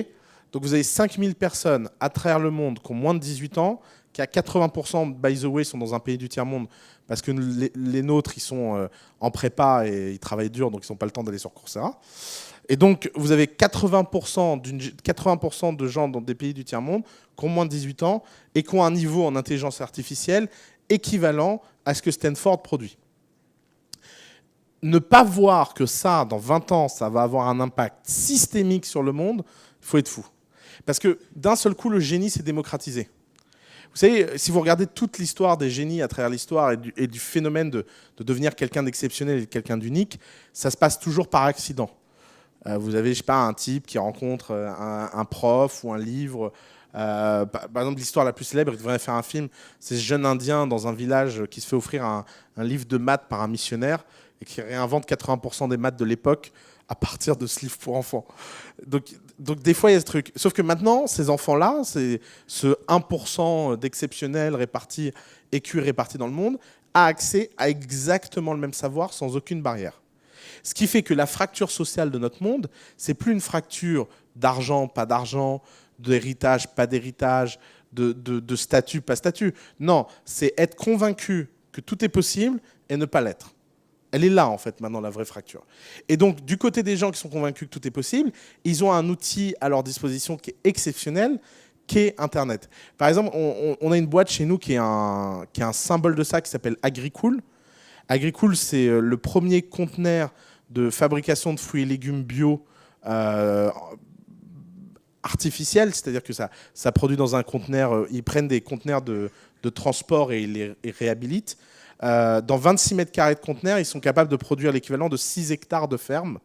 Donc vous avez 5 000 personnes à travers le monde qui ont moins de 18 ans, qui à 80%, by the way, sont dans un pays du tiers-monde, parce que les nôtres, ils sont en prépa et ils travaillent dur, donc ils n'ont pas le temps d'aller sur Coursera. Et donc, vous avez 80% de gens dans des pays du tiers-monde qui ont moins de 18 ans et qui ont un niveau en intelligence artificielle équivalent à ce que Stanford produit. Ne pas voir que ça, dans 20 ans, ça va avoir un impact systémique sur le monde, il faut être fou. Parce que d'un seul coup, le génie s'est démocratisé. Vous savez, si vous regardez toute l'histoire des génies à travers l'histoire et du phénomène de devenir quelqu'un d'exceptionnel et de quelqu'un d'unique, ça se passe toujours par accident. Vous avez, je sais pas, un type qui rencontre un prof ou un livre. Par exemple, l'histoire la plus célèbre, il devrait faire un film, c'est ce jeune Indien dans un village qui se fait offrir un livre de maths par un missionnaire et qui réinvente 80% des maths de l'époque à partir de ce livre pour enfants. Donc des fois, il y a ce truc. Sauf que maintenant, ces enfants-là, c'est ce 1% d'exceptionnel réparti, EQ réparti dans le monde, a accès à exactement le même savoir sans aucune barrière. Ce qui fait que la fracture sociale de notre monde, c'est plus une fracture d'argent, pas d'argent, d'héritage, pas d'héritage, de statut, pas statut. Non, c'est être convaincu que tout est possible et ne pas l'être. Elle est là, en fait, maintenant, la vraie fracture. Et donc, du côté des gens qui sont convaincus que tout est possible, ils ont un outil à leur disposition qui est exceptionnel, qui est Internet. Par exemple, on a une boîte chez nous qui est un symbole de ça, qui s'appelle Agricool. Agricool, c'est le premier conteneur de fabrication de fruits et légumes bio artificiels, c'est-à-dire que ça produit dans un conteneur, ils prennent des conteneurs de transport et ils les réhabilitent. Dans 26 mètres carrés de conteneurs, ils sont capables de produire l'équivalent de 6 hectares de ferme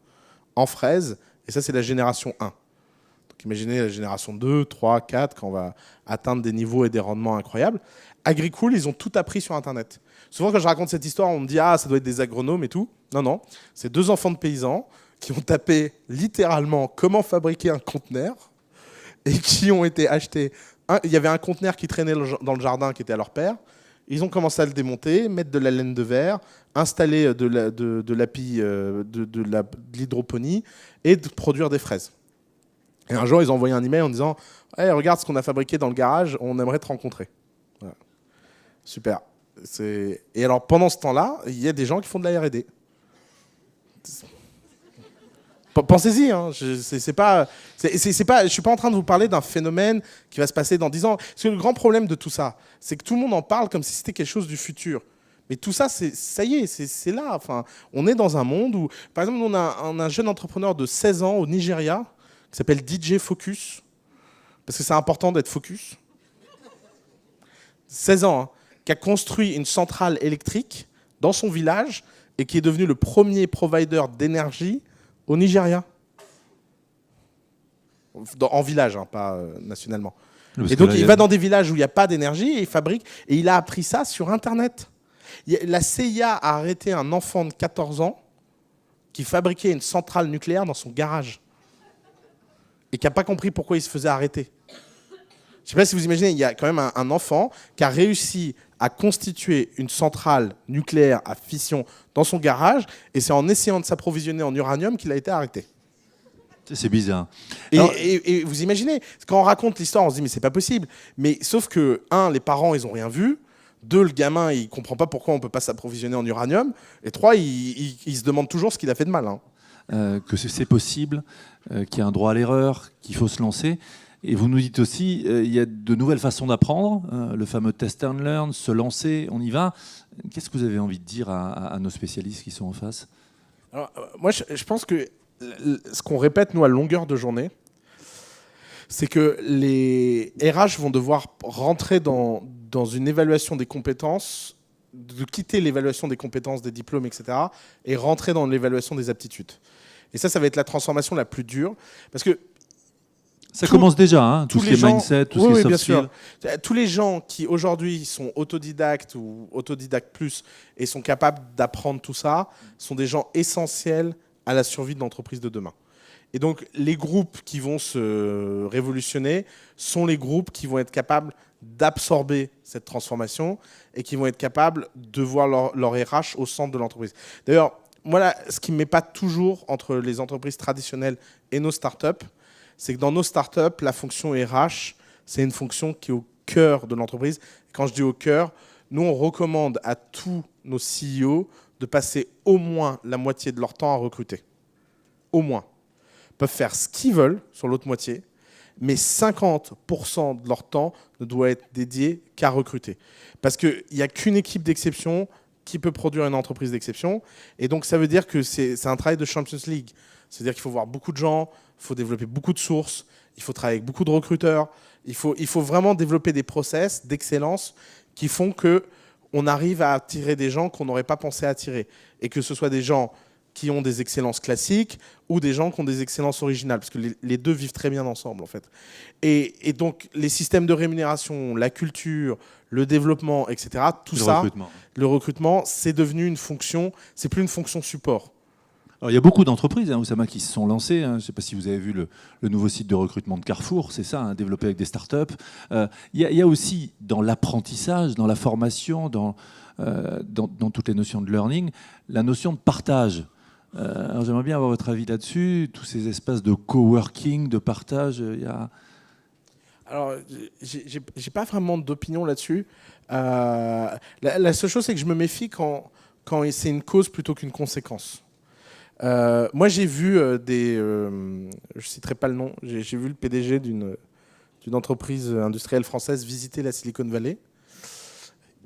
en fraises. Et ça, c'est la génération 1. Donc imaginez la génération 2, 3, 4, quand on va atteindre des niveaux et des rendements incroyables. Agricool, ils ont tout appris sur Internet. Souvent, quand je raconte cette histoire, on me dit « Ah, ça doit être des agronomes et tout ». Non, non. C'est 2 enfants de paysans qui ont tapé littéralement comment fabriquer un conteneur et qui ont été achetés. Il y avait un conteneur qui traînait dans le jardin qui était à leur père. Ils ont commencé à le démonter, mettre de la laine de verre, installer de l'hydroponie et de produire des fraises. Et un jour, ils ont envoyé un email en disant hey, « Regarde ce qu'on a fabriqué dans le garage, on aimerait te rencontrer. Voilà. » Super. Et alors, pendant ce temps-là, il y a des gens qui font de la R&D. Pensez-y, hein. Je ne suis pas en train de vous parler d'un phénomène qui va se passer dans 10 ans. Parce que le grand problème de tout ça, c'est que tout le monde en parle comme si c'était quelque chose du futur. Mais tout ça, ça y est, c'est là. Enfin, on est dans un monde où, par exemple, on a un jeune entrepreneur de 16 ans au Nigeria qui s'appelle DJ Focus, parce que c'est important d'être focus. 16 ans, hein, qui a construit une centrale électrique dans son village et qui est devenu le premier provider d'énergie au Nigeria. en village, hein, pas nationalement. Parce Et que donc là, il va dans des villages où il n'y a pas d'énergie et il fabrique. Et il a appris ça sur Internet. La CIA a arrêté un enfant de 14 ans qui fabriquait une centrale nucléaire dans son garage. Et qui n'a pas compris pourquoi il se faisait arrêter. Je ne sais pas si vous imaginez, il y a quand même un enfant qui a réussi à constituer une centrale nucléaire à fission dans son garage, et c'est en essayant de s'approvisionner en uranium qu'il a été arrêté. C'est bizarre. Et vous imaginez, quand on raconte l'histoire, on se dit mais c'est pas possible. Mais sauf que, les parents, ils ont rien vu. 2, le gamin, il comprend pas pourquoi on peut pas s'approvisionner en uranium. Et 3, il se demande toujours ce qu'il a fait de mal. Hein. Que c'est possible, qu'il y a un droit à l'erreur, qu'il faut se lancer. Et vous nous dites aussi, il y a de nouvelles façons d'apprendre, le fameux test and learn, se lancer, on y va. Qu'est-ce que vous avez envie de dire à nos spécialistes qui sont en face? Alors, moi, je pense que ce qu'on répète, nous, à longueur de journée, c'est que les RH vont devoir rentrer dans une évaluation des compétences, de quitter l'évaluation des compétences, des diplômes, etc., et rentrer dans l'évaluation des aptitudes. Et ça va être la transformation la plus dure, parce que ça commence déjà, hein, tout ce qui est gens, mindset, tout ce qui est soft skills. Tous les gens qui aujourd'hui sont autodidactes ou autodidactes plus et sont capables d'apprendre tout ça sont des gens essentiels à la survie de l'entreprise de demain. Et donc les groupes qui vont se révolutionner sont les groupes qui vont être capables d'absorber cette transformation et qui vont être capables de voir leur RH au centre de l'entreprise. D'ailleurs, moi, là, ce qui ne met pas toujours entre les entreprises traditionnelles et nos startups, c'est que dans nos startups, la fonction RH, c'est une fonction qui est au cœur de l'entreprise. Quand je dis au cœur, nous, on recommande à tous nos CEO de passer au moins la moitié de leur temps à recruter. Au moins. Ils peuvent faire ce qu'ils veulent sur l'autre moitié, mais 50% de leur temps ne doit être dédié qu'à recruter. Parce qu'il n'y a qu'une équipe d'exception qui peut produire une entreprise d'exception. Et donc, ça veut dire que c'est un travail de Champions League. C'est-à-dire qu'il faut voir beaucoup de gens, il faut développer beaucoup de sources, il faut travailler avec beaucoup de recruteurs, il faut vraiment développer des process d'excellence qui font qu'on arrive à attirer des gens qu'on n'aurait pas pensé attirer. Et que ce soit des gens qui ont des excellences classiques ou des gens qui ont des excellences originales, parce que les deux vivent très bien ensemble, en fait. Et donc, les systèmes de rémunération, la culture, le développement, etc., tout ça, le recrutement, c'est devenu une fonction, c'est plus une fonction support. Alors, il y a beaucoup d'entreprises, Oussama, qui se sont lancées. Je ne sais pas si vous avez vu le nouveau site de recrutement de Carrefour, c'est ça, développé avec des startups. Il y a aussi dans l'apprentissage, dans la formation, dans toutes les notions de learning, la notion de partage. Alors, j'aimerais bien avoir votre avis là-dessus, tous ces espaces de coworking, de partage. Alors, j'ai pas vraiment d'opinion là-dessus. La seule chose, c'est que je me méfie quand c'est une cause plutôt qu'une conséquence. Moi, j'ai vu je citerai pas le nom, j'ai vu le PDG d'une entreprise industrielle française visiter la Silicon Valley.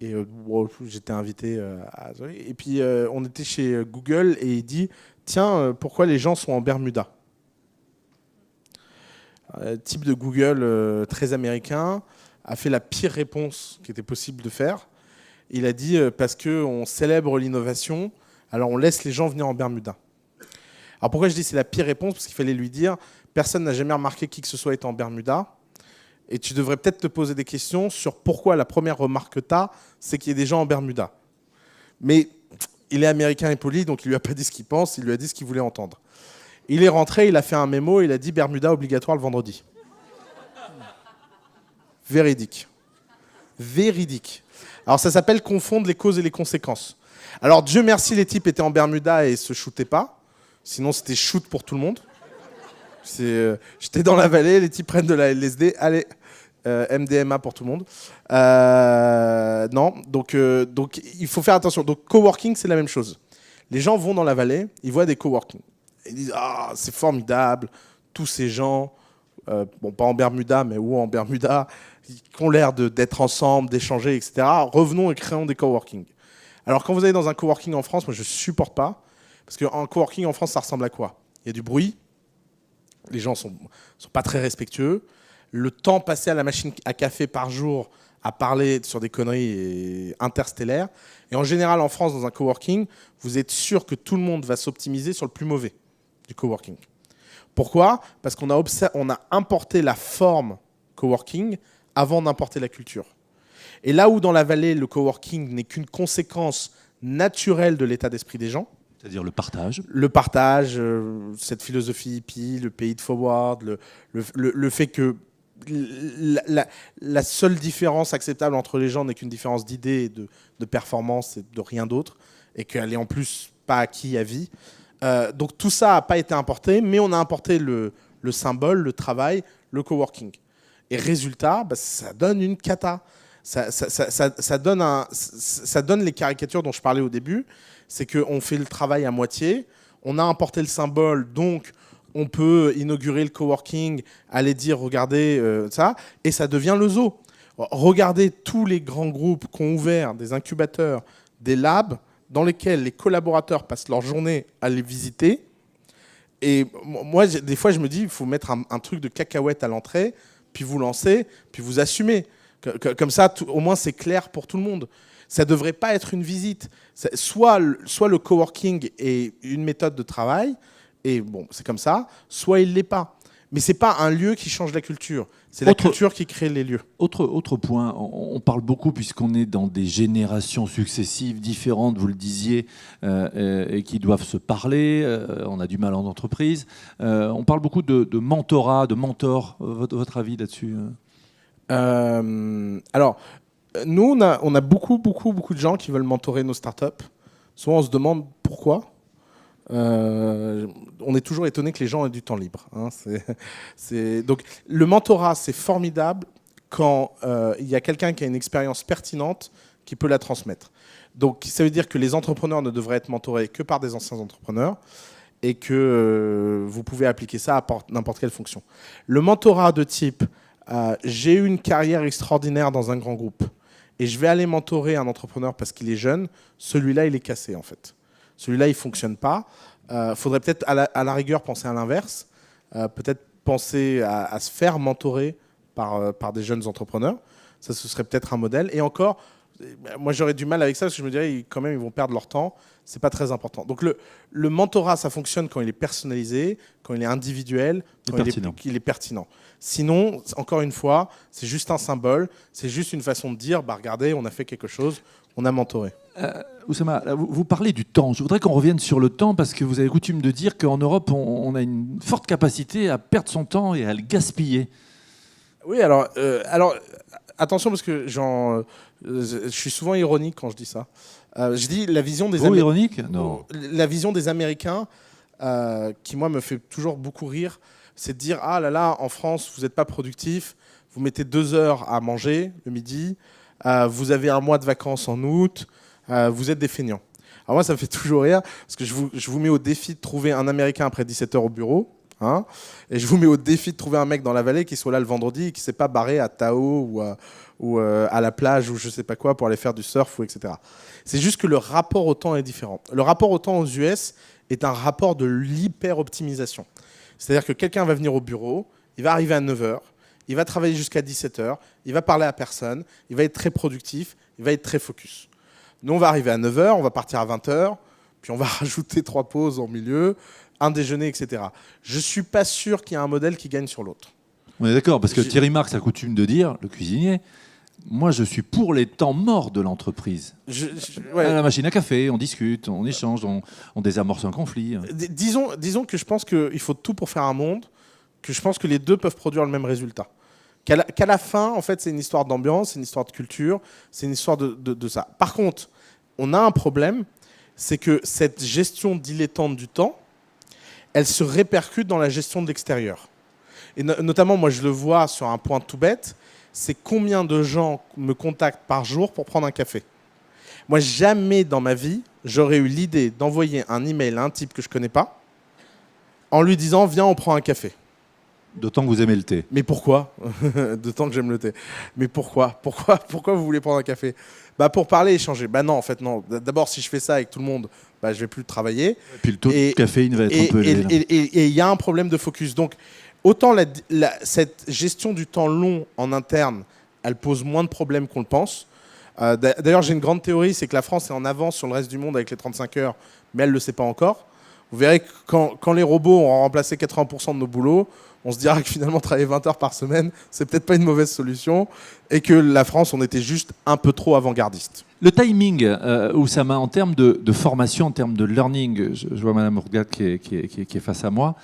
Et j'étais invité et puis on était chez Google et il dit tiens, pourquoi les gens sont en Bermuda? Type de Google très américain a fait la pire réponse qui était possible de faire. Il a dit parce qu'on célèbre l'innovation, alors on laisse les gens venir en Bermuda. Alors pourquoi je dis c'est la pire réponse? Parce qu'il fallait lui dire personne n'a jamais remarqué qui que ce soit est en Bermuda. Et tu devrais peut-être te poser des questions sur pourquoi la première remarque que tu as, c'est qu'il y a des gens en Bermuda. Mais il est américain et poli, donc il lui a pas dit ce qu'il pense, il lui a dit ce qu'il voulait entendre. Il est rentré, il a fait un mémo, il a dit Bermuda obligatoire le vendredi. Véridique. Véridique. Alors ça s'appelle confondre les causes et les conséquences. Alors Dieu merci, les types étaient en Bermuda et se shootaient pas. Sinon c'était shoot pour tout le monde. J'étais dans la vallée, les types prennent de la LSD, allez, MDMA pour tout le monde. Non, donc il faut faire attention. Donc coworking, c'est la même chose. Les gens vont dans la vallée, ils voient des coworking. Ils disent ah c'est formidable, tous ces gens, bon pas en Bermuda mais où en Bermuda, qui ont l'air d'être ensemble, d'échanger, etc. Revenons et créons des coworking. Alors quand vous allez dans un coworking en France, moi je supporte pas, parce qu'un coworking en France ça ressemble à quoi? Il y a du bruit. Les gens sont pas très respectueux. Le temps passé à la machine à café par jour à parler sur des conneries interstellaires. Et en général, en France, dans un coworking, vous êtes sûr que tout le monde va s'optimiser sur le plus mauvais du coworking. Pourquoi ? Parce qu'on a importé la forme coworking avant d'importer la culture. Et là où dans la vallée, le coworking n'est qu'une conséquence naturelle de l'état d'esprit des gens, c'est-à-dire le partage. Le partage, cette philosophie hippie, le pay it forward, le fait que la seule différence acceptable entre les gens n'est qu'une différence d'idées, de performance et de rien d'autre, et qu'elle est en plus pas acquis à vie. Donc tout ça n'a pas été importé, mais on a importé le symbole, le travail, le coworking. Et résultat, ça donne une cata. Ça donne les caricatures dont je parlais au début. C'est qu'on fait le travail à moitié, on a importé le symbole, donc on peut inaugurer le coworking, aller dire regardez ça, et ça devient le zoo. Regardez tous les grands groupes qui ont ouvert des incubateurs, des labs, dans lesquels les collaborateurs passent leur journée à les visiter. Et moi, des fois, je me dis, il faut mettre un truc de cacahuète à l'entrée, puis vous lancez, puis vous assumez. Comme ça, au moins, c'est clair pour tout le monde. Ça ne devrait pas être une visite. Soit le coworking est une méthode de travail, et bon, c'est comme ça, soit il ne l'est pas. Mais ce n'est pas un lieu qui change la culture. C'est la culture qui crée les lieux. Autre point, on parle beaucoup, puisqu'on est dans des générations successives, différentes, vous le disiez, et qui doivent se parler. On a du mal en entreprise. On parle beaucoup de mentorat, de mentor. Votre avis là-dessus ? Alors, nous, on a beaucoup de gens qui veulent mentorer nos startups. Souvent, on se demande pourquoi. On est toujours étonné que les gens aient du temps libre. Hein. Donc, le mentorat, c'est formidable quand il y a quelqu'un qui a une expérience pertinente qui peut la transmettre. Donc, ça veut dire que les entrepreneurs ne devraient être mentorés que par des anciens entrepreneurs et que vous pouvez appliquer ça à n'importe quelle fonction. Le mentorat de type j'ai eu une carrière extraordinaire dans un grand groupe et je vais aller mentorer un entrepreneur parce qu'il est jeune, celui-là, il est cassé en fait. Celui-là, il ne fonctionne pas. Faudrait peut-être à la rigueur penser à l'inverse, peut-être penser à se faire mentorer par des jeunes entrepreneurs. Ça, ce serait peut-être un modèle. Et encore, moi, j'aurais du mal avec ça parce que je me dirais quand même, ils vont perdre leur temps. C'est pas très important. Donc le mentorat, ça fonctionne quand il est personnalisé, quand il est individuel, quand il est pertinent. Sinon, encore une fois, c'est juste un symbole, c'est juste une façon de dire, regardez, on a fait quelque chose, on a mentoré. Oussama, vous parlez du temps. Je voudrais qu'on revienne sur le temps parce que vous avez coutume de dire qu'en Europe, on a une forte capacité à perdre son temps et à le gaspiller. Oui, alors attention parce que je suis souvent ironique quand je dis ça. Je dis la vision des ironique ? Non. La vision des Américains qui moi me fait toujours beaucoup rire, c'est de dire ah là là, en France vous n'êtes pas productif, vous mettez 2 heures à manger le midi, vous avez un mois de vacances en août, vous êtes des feignants. Alors moi ça me fait toujours rire parce que je vous mets au défi de trouver un Américain après 17 heures au bureau. Hein, et je vous mets au défi de trouver un mec dans la vallée qui soit là le vendredi et qui ne s'est pas barré à Tao ou à la plage ou je ne sais pas quoi pour aller faire du surf, etc. C'est juste que le rapport au temps est différent. Le rapport au temps aux US est un rapport de l'hyper-optimisation. C'est-à-dire que quelqu'un va venir au bureau, il va arriver à 9h, il va travailler jusqu'à 17h, il va parler à personne, il va être très productif, il va être très focus. Nous, on va arriver à 9h, on va partir à 20h, puis on va rajouter 3 pauses en milieu, un déjeuner, etc. Je ne suis pas sûr qu'il y ait un modèle qui gagne sur l'autre. On est d'accord, parce que Thierry Marx a coutume de dire, le cuisinier, moi je suis pour les temps morts de l'entreprise. Ouais. À la machine à café, on discute, on échange, on désamorce un conflit. Disons que je pense qu'il faut tout pour faire un monde, que je pense que les deux peuvent produire le même résultat. Qu'à la fin, en fait, c'est une histoire d'ambiance, c'est une histoire de culture, c'est une histoire de ça. Par contre, on a un problème, c'est que cette gestion dilettante du temps, elle se répercute dans la gestion de l'extérieur. Et notamment, moi, je le vois sur un point tout bête, c'est combien de gens me contactent par jour pour prendre un café. Moi, jamais dans ma vie, j'aurais eu l'idée d'envoyer un email à un type que je ne connais pas en lui disant « Viens, on prend un café ». D'autant que vous aimez le thé. Mais pourquoi ? D'autant que j'aime le thé. Mais pourquoi vous voulez prendre un café ? Pour parler, échanger. Non, en fait, non. D'abord, si je fais ça avec tout le monde, je ne vais plus travailler. Et puis le taux de caféine va être un peu élevé. Et il y a un problème de focus. Donc, autant cette gestion du temps long en interne, elle pose moins de problèmes qu'on le pense. D'ailleurs, j'ai une grande théorie, c'est que la France est en avance sur le reste du monde avec les 35 heures, mais elle ne le sait pas encore. Vous verrez que quand les robots ont remplacé 80% de nos boulots, on se dira que finalement travailler 20 heures par semaine, c'est peut-être pas une mauvaise solution, et que la France, on était juste un peu trop avant-gardiste. Le timing, Oussama, en termes de formation, en termes de learning, je vois Madame Hourgade qui est face à moi,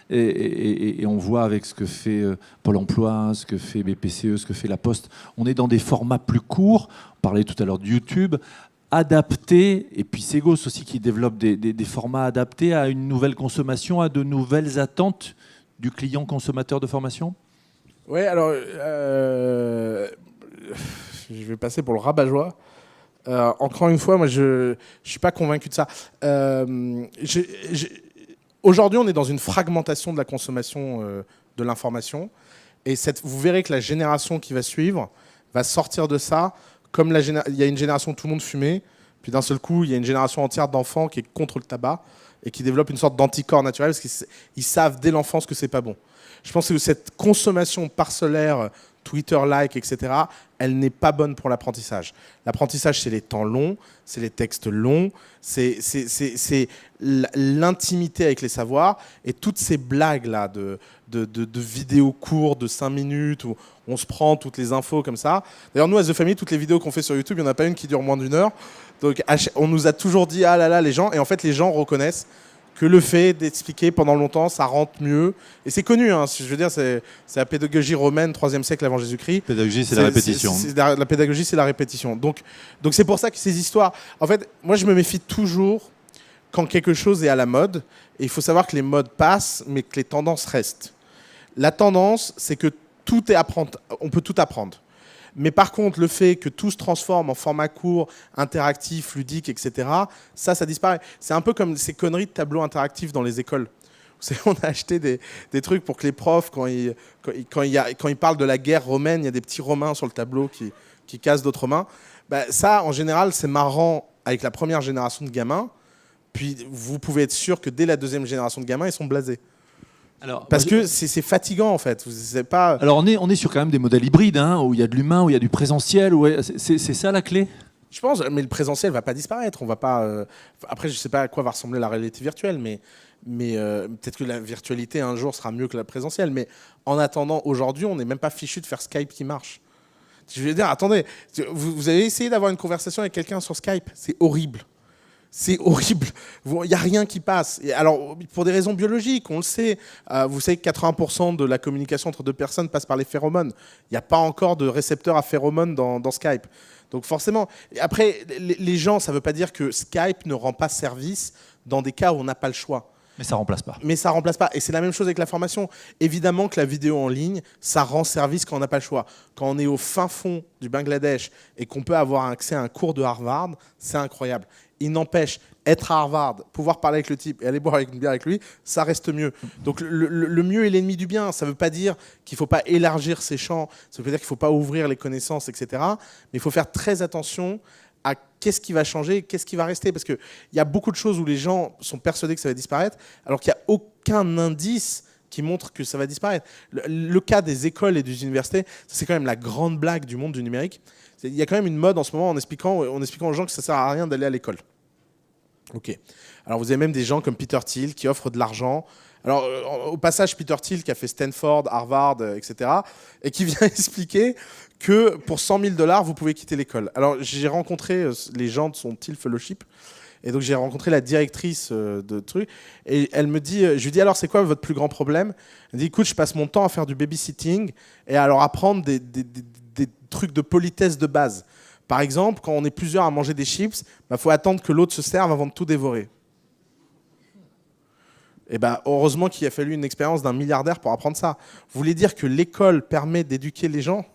et on voit avec ce que fait Pôle emploi, ce que fait BPCE, ce que fait La Poste, on est dans des formats plus courts. On parlait tout à l'heure de YouTube, adaptés, et puis Segos aussi qui développe des formats adaptés à une nouvelle consommation, à de nouvelles attentes du client consommateur de formation. Oui, alors, je vais passer pour le rabat-joie. Encore une fois, moi, je ne suis pas convaincu de ça. Aujourd'hui, on est dans une fragmentation de la consommation de l'information. Et vous verrez que la génération qui va suivre va sortir de ça. Comme il y a une génération où tout le monde fumait, puis d'un seul coup, il y a une génération entière d'enfants qui est contre le tabac et qui développe une sorte d'anticorps naturel parce qu'ils savent dès l'enfance que c'est pas bon. Je pense que cette consommation parcellaire, Twitter-like, etc., elle n'est pas bonne pour l'apprentissage. L'apprentissage, c'est les temps longs, c'est les textes longs, c'est l'intimité avec les savoirs. Et toutes ces blagues-là de vidéos courtes de 5 minutes où on se prend toutes les infos comme ça. D'ailleurs, nous, à The Family, toutes les vidéos qu'on fait sur YouTube, il n'y en a pas une qui dure moins d'1 heure. Donc, on nous a toujours dit « Ah là là, les gens ». Et en fait, les gens reconnaissent que le fait d'expliquer pendant longtemps, ça rentre mieux. Et c'est connu, hein, je veux dire, c'est la pédagogie romaine, 3e siècle avant Jésus-Christ. La pédagogie, c'est la répétition. La pédagogie, c'est la répétition. Donc c'est pour ça que ces histoires... En fait, moi, je me méfie toujours quand quelque chose est à la mode. Et il faut savoir que les modes passent, mais que les tendances restent. La tendance, c'est que tout est on peut tout apprendre. Mais par contre, le fait que tout se transforme en format court, interactif, ludique, etc., ça disparaît. C'est un peu comme ces conneries de tableaux interactifs dans les écoles. Vous savez, on a acheté des trucs pour que les profs, quand ils parlent de la guerre romaine, il y a des petits romains sur le tableau qui cassent d'autres mains. Ben, ça, en général, c'est marrant avec la première génération de gamins. Puis vous pouvez être sûr que dès la deuxième génération de gamins, ils sont blasés. Alors, parce que c'est fatigant en fait. Vous pas... Alors on est sur quand même des modèles hybrides, hein, où il y a de l'humain, où il y a du présentiel. C'est ça la clé ? Je pense, mais le présentiel ne va pas disparaître. On va pas. Après, je ne sais pas à quoi va ressembler la réalité virtuelle, mais peut-être que la virtualité un jour sera mieux que la présentielle. Mais en attendant, aujourd'hui, on n'est même pas fichu de faire Skype qui marche. Je veux dire, attendez, vous avez essayé d'avoir une conversation avec quelqu'un sur Skype, c'est horrible. C'est horrible. Il n'y a rien qui passe. Et alors, pour des raisons biologiques, on le sait. Vous savez que 80% de la communication entre deux personnes passe par les phéromones. Il n'y a pas encore de récepteur à phéromones dans Skype. Donc forcément, après, les gens, ça ne veut pas dire que Skype ne rend pas service dans des cas où on n'a pas le choix. Mais ça ne remplace pas. Mais ça ne remplace pas. Et c'est la même chose avec la formation. Évidemment que la vidéo en ligne, ça rend service quand on n'a pas le choix. Quand on est au fin fond du Bangladesh et qu'on peut avoir accès à un cours de Harvard, c'est incroyable. Il n'empêche, être à Harvard, pouvoir parler avec le type et aller boire une bière avec lui, ça reste mieux. Donc le mieux est l'ennemi du bien. Ça ne veut pas dire qu'il ne faut pas élargir ses champs, ça veut pas dire qu'il ne faut pas ouvrir les connaissances, etc. Mais il faut faire très attention à qu'est-ce qui va changer, qu'est-ce qui va rester. Parce qu'il y a beaucoup de choses où les gens sont persuadés que ça va disparaître, alors qu'il n'y a aucun indice qui montre que ça va disparaître. Le cas des écoles et des universités, c'est quand même la grande blague du monde du numérique. Il y a quand même une mode en ce moment en expliquant aux gens que ça ne sert à rien d'aller à l'école. Ok. Alors vous avez même des gens comme Peter Thiel qui offrent de l'argent. Alors au passage, Peter Thiel qui a fait Stanford, Harvard, etc. et qui vient expliquer que pour 100 000 $, vous pouvez quitter l'école. Alors j'ai rencontré les gens de son Thiel Fellowship. Et donc j'ai rencontré la directrice de truc. Et elle me dit, je lui dis alors c'est quoi votre plus grand problème ? Elle dit écoute, je passe mon temps à faire du babysitting et à leur apprendre des trucs de politesse de base. Par exemple, quand on est plusieurs à manger des chips, faut attendre que l'autre se serve avant de tout dévorer. Et heureusement qu'il a fallu une expérience d'un milliardaire pour apprendre ça. Vous voulez dire que l'école permet d'éduquer les gens ?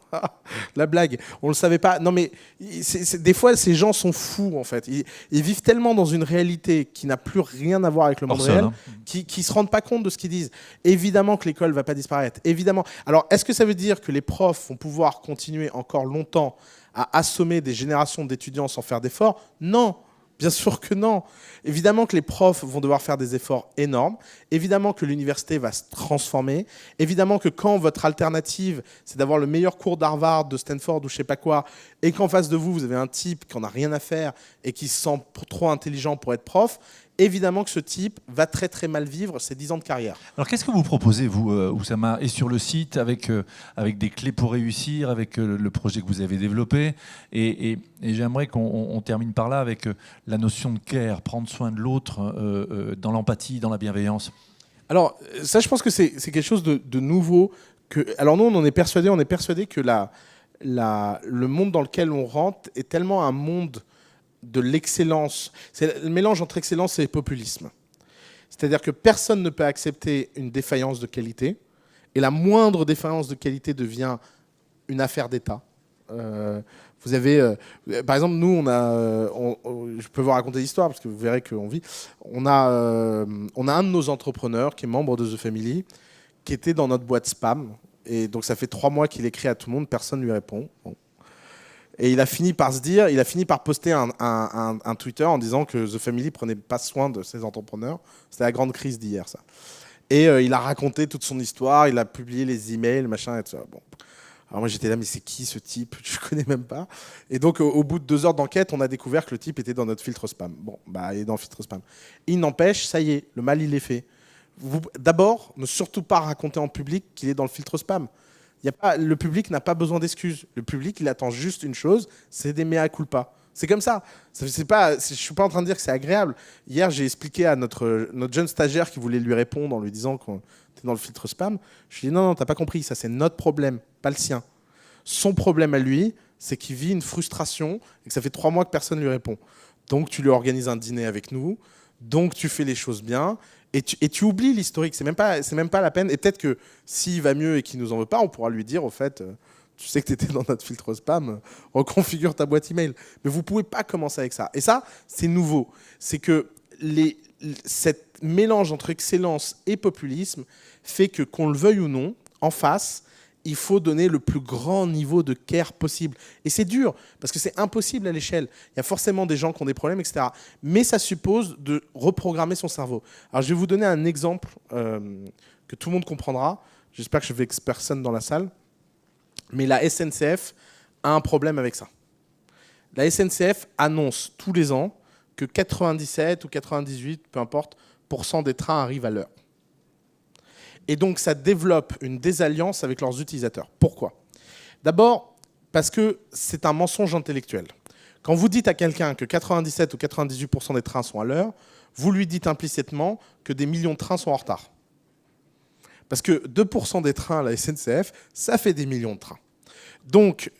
La blague, on le savait pas. Non mais des fois ces gens sont fous en fait. Ils vivent tellement dans une réalité qui n'a plus rien à voir avec le monde réel, qui se rendent pas compte de ce qu'ils disent. Évidemment que l'école va pas disparaître. Évidemment. Alors est-ce que ça veut dire que les profs vont pouvoir continuer encore longtemps à assommer des générations d'étudiants sans faire d'efforts ? Non. Bien sûr que non. Évidemment que les profs vont devoir faire des efforts énormes. Évidemment que l'université va se transformer. Évidemment que quand votre alternative, c'est d'avoir le meilleur cours d'Harvard, de Stanford ou je sais pas quoi, et qu'en face de vous, vous avez un type qui n'en a rien à faire et qui se sent trop intelligent pour être prof, évidemment que ce type va très très mal vivre ses 10 ans de carrière. Alors qu'est-ce que vous proposez, vous, Oussama, et sur le site, avec des clés pour réussir, avec le projet que vous avez développé, et j'aimerais qu'on termine par là avec la notion de care, prendre soin de l'autre, dans l'empathie, dans la bienveillance. Alors ça, je pense que c'est quelque chose de nouveau. Alors nous, on est persuadé que le monde dans lequel on rentre est tellement un monde de l'excellence. C'est le mélange entre excellence et populisme. C'est-à-dire que personne ne peut accepter une défaillance de qualité, et la moindre défaillance de qualité devient une affaire d'État. Vous avez, par exemple, nous, je peux vous raconter l'histoire parce que vous verrez qu'on vit. On a un de nos entrepreneurs qui est membre de The Family, qui était dans notre boîte spam, et donc ça fait 3 mois qu'il écrit à tout le monde, personne ne lui répond. Bon. Et il a fini par poster un Twitter en disant que The Family prenait pas soin de ses entrepreneurs. C'était la grande crise d'hier, ça. Et il a raconté toute son histoire, il a publié les emails, machin, et tout ça. Bon. Alors moi j'étais là, mais c'est qui ce type? Je connais même pas. Et donc au bout de 2 heures d'enquête, on a découvert que le type était dans notre filtre spam. Bon, bah il est dans le filtre spam. Il n'empêche, ça y est, le mal il est fait. D'abord, ne surtout pas raconter en public qu'il est dans le filtre spam. Le public n'a pas besoin d'excuses. Le public, il attend juste une chose, c'est des mea culpa. C'est comme ça. Je ne suis pas en train de dire que c'est agréable. Hier, j'ai expliqué à notre jeune stagiaire qui voulait lui répondre en lui disant qu'on était dans le filtre spam. Je lui ai dit non, t'as pas compris, ça c'est notre problème, pas le sien. Son problème à lui, c'est qu'il vit une frustration et que ça fait 3 mois que personne ne lui répond. Donc tu lui organises un dîner avec nous, donc tu fais les choses bien. Et tu oublies l'historique, c'est même pas la peine. Et peut-être que s'il va mieux et qu'il nous en veut pas, on pourra lui dire au fait, tu sais que tu étais dans notre filtre spam, reconfigure ta boîte email. Mais vous pouvez pas commencer avec ça. Et ça, c'est nouveau. C'est que cette mélange entre excellence et populisme fait que, qu'on le veuille ou non, en face, il faut donner le plus grand niveau de care possible. Et c'est dur, parce que c'est impossible à l'échelle. Il y a forcément des gens qui ont des problèmes, etc. Mais ça suppose de reprogrammer son cerveau. Alors, je vais vous donner un exemple que tout le monde comprendra. J'espère que je vexe personne dans la salle. Mais la SNCF a un problème avec ça. La SNCF annonce tous les ans que 97 ou 98, peu importe, % des trains arrivent à l'heure. Et donc, ça développe une désalliance avec leurs utilisateurs. Pourquoi? D'abord, parce que c'est un mensonge intellectuel. Quand vous dites à quelqu'un que 97 ou 98% des trains sont à l'heure, vous lui dites implicitement que des millions de trains sont en retard. Parce que 2% des trains à la SNCF, ça fait des millions de trains. Donc,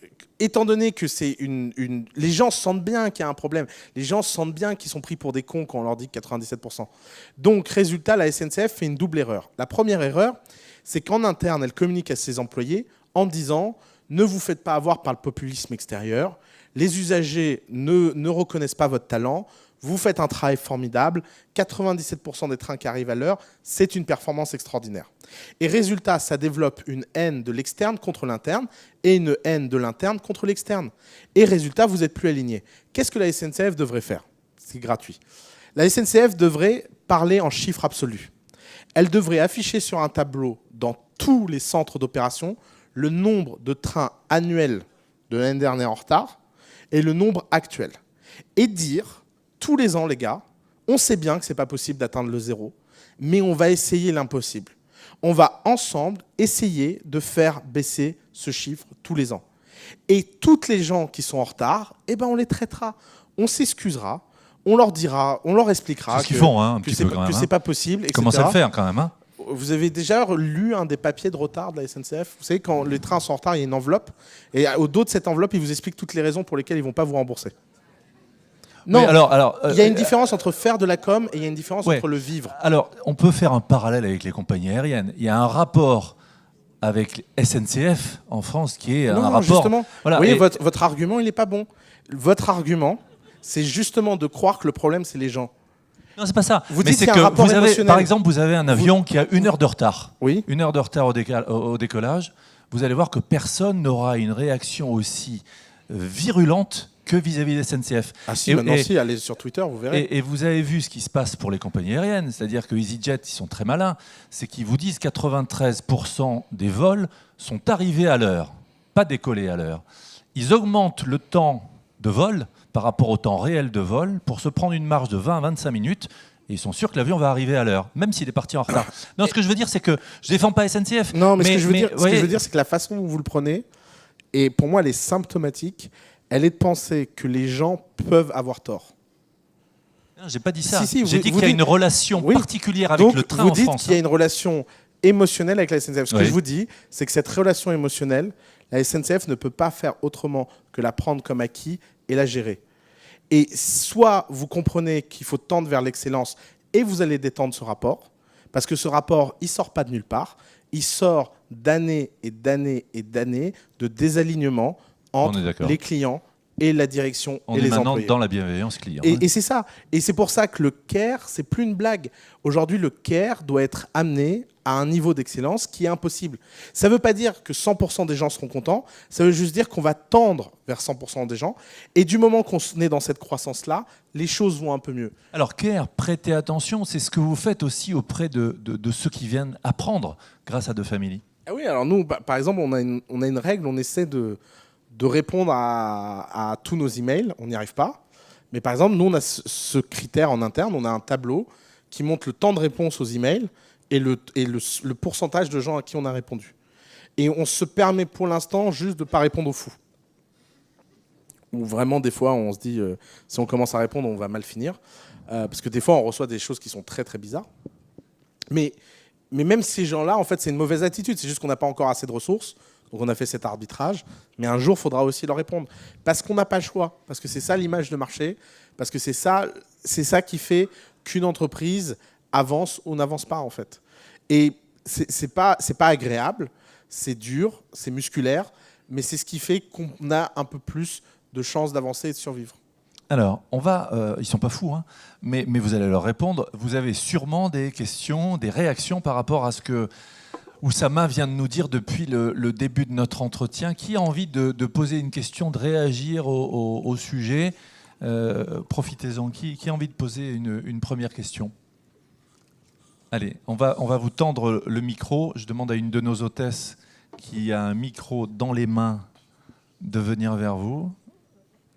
étant donné que c'est les gens sentent bien qu'il y a un problème, les gens sentent bien qu'ils sont pris pour des cons quand on leur dit que 97%. Donc, résultat, la SNCF fait une double erreur. La première erreur, c'est qu'en interne, elle communique à ses employés en disant « Ne vous faites pas avoir par le populisme extérieur, les usagers ne reconnaissent pas votre talent, vous faites un travail formidable, 97% des trains qui arrivent à l'heure, c'est une performance extraordinaire. » Et résultat, ça développe une haine de l'externe contre l'interne et une haine de l'interne contre l'externe. Et résultat, vous n'êtes plus alignés. Qu'est-ce que la SNCF devrait faire? C'est gratuit. La SNCF devrait parler en chiffres absolus. Elle devrait afficher sur un tableau dans tous les centres d'opération le nombre de trains annuels de l'année dernière en retard et le nombre actuel. Et dire, tous les ans, les gars, on sait bien que ce n'est pas possible d'atteindre le 0, mais on va essayer l'impossible. On va ensemble essayer de faire baisser ce chiffre tous les ans. Et toutes les gens qui sont en retard, eh ben on les traitera. On s'excusera, on leur dira, on leur expliquera que c'est pas possible, etc. Commencez à le faire quand même. Hein. Vous avez déjà lu un des papiers de retard de la SNCF? Vous savez, quand les trains sont en retard, il y a une enveloppe. Et au dos de cette enveloppe, ils vous expliquent toutes les raisons pour lesquelles ils ne vont pas vous rembourser. Non, il y a une différence entre faire de la com et il y a une différence entre le vivre. Alors, on peut faire un parallèle avec les compagnies aériennes. Il y a un rapport avec SNCF en France qui est un rapport... Justement. Voilà, oui, votre argument, il n'est pas bon. Votre argument, c'est justement de croire que le problème, c'est les gens. Non, c'est pas ça. Vous dites qu'il y a un rapport émotionnel. Par exemple, vous avez un avion qui a 1 heure de retard. Oui. 1 heure de retard au décollage. Vous allez voir que personne n'aura une réaction aussi virulente que vis-à-vis de SNCF. Ah si, maintenant si, allez sur Twitter, vous verrez. Et vous avez vu ce qui se passe pour les compagnies aériennes, c'est-à-dire que EasyJet, ils sont très malins, c'est qu'ils vous disent 93% des vols sont arrivés à l'heure, pas décollés à l'heure. Ils augmentent le temps de vol par rapport au temps réel de vol pour se prendre une marge de 20 à 25 minutes et ils sont sûrs que l'avion va arriver à l'heure, même s'il est parti en retard. Non, ce que je veux dire, c'est que je défends pas SNCF. Non, mais ce que je veux dire, c'est que la façon dont vous le prenez, et pour moi, elle est symptomatique. Elle est de penser que les gens peuvent avoir tort. J'ai pas dit ça. Si, j'ai dit qu'il y a une relation particulière avec donc, le train en France. Vous dites qu'il y a une relation émotionnelle avec la SNCF. Ce que je vous dis, c'est que cette relation émotionnelle, la SNCF ne peut pas faire autrement que la prendre comme acquis et la gérer. Et soit vous comprenez qu'il faut tendre vers l'excellence et vous allez détendre ce rapport, parce que ce rapport, il ne sort pas de nulle part, il sort d'années et d'années et d'années de désalignement entre les clients et la direction et les employés. On est maintenant dans la bienveillance client. Et c'est ça. Et c'est pour ça que le CARE, c'est plus une blague. Aujourd'hui, le CARE doit être amené à un niveau d'excellence qui est impossible. Ça ne veut pas dire que 100% des gens seront contents, ça veut juste dire qu'on va tendre vers 100% des gens. Et du moment qu'on est dans cette croissance-là, les choses vont un peu mieux. Alors CARE, prêtez attention, c'est ce que vous faites aussi auprès de ceux qui viennent apprendre grâce à The Family. Ah oui, alors nous, par exemple, on a une règle, on essaie de répondre à tous nos emails, on n'y arrive pas. Mais par exemple, nous, on a ce critère en interne, on a un tableau qui montre le temps de réponse aux emails et le pourcentage de gens à qui on a répondu. Et on se permet pour l'instant juste de ne pas répondre aux fous. Ou vraiment, des fois, on se dit, si on commence à répondre, on va mal finir. Parce que des fois, on reçoit des choses qui sont très, très bizarres. Mais même ces gens-là, en fait, c'est une mauvaise attitude. C'est juste qu'on n'a pas encore assez de ressources. Donc on a fait cet arbitrage, mais un jour, il faudra aussi leur répondre. Parce qu'on n'a pas le choix, parce que c'est ça l'image de marché, parce que c'est ça qui fait qu'une entreprise avance ou n'avance pas, en fait. Et c'est pas agréable, c'est dur, c'est musculaire, mais c'est ce qui fait qu'on a un peu plus de chances d'avancer et de survivre. Alors, ils sont pas fous, hein, mais vous allez leur répondre. Vous avez sûrement des questions, des réactions par rapport à ce que Oussama vient de nous dire depuis le début de notre entretien. Qui a envie de poser une question, de réagir au sujet? Profitez-en. Qui a envie de poser une première question? Allez, on va vous tendre le micro. Je demande à une de nos hôtesses qui a un micro dans les mains de venir vers vous.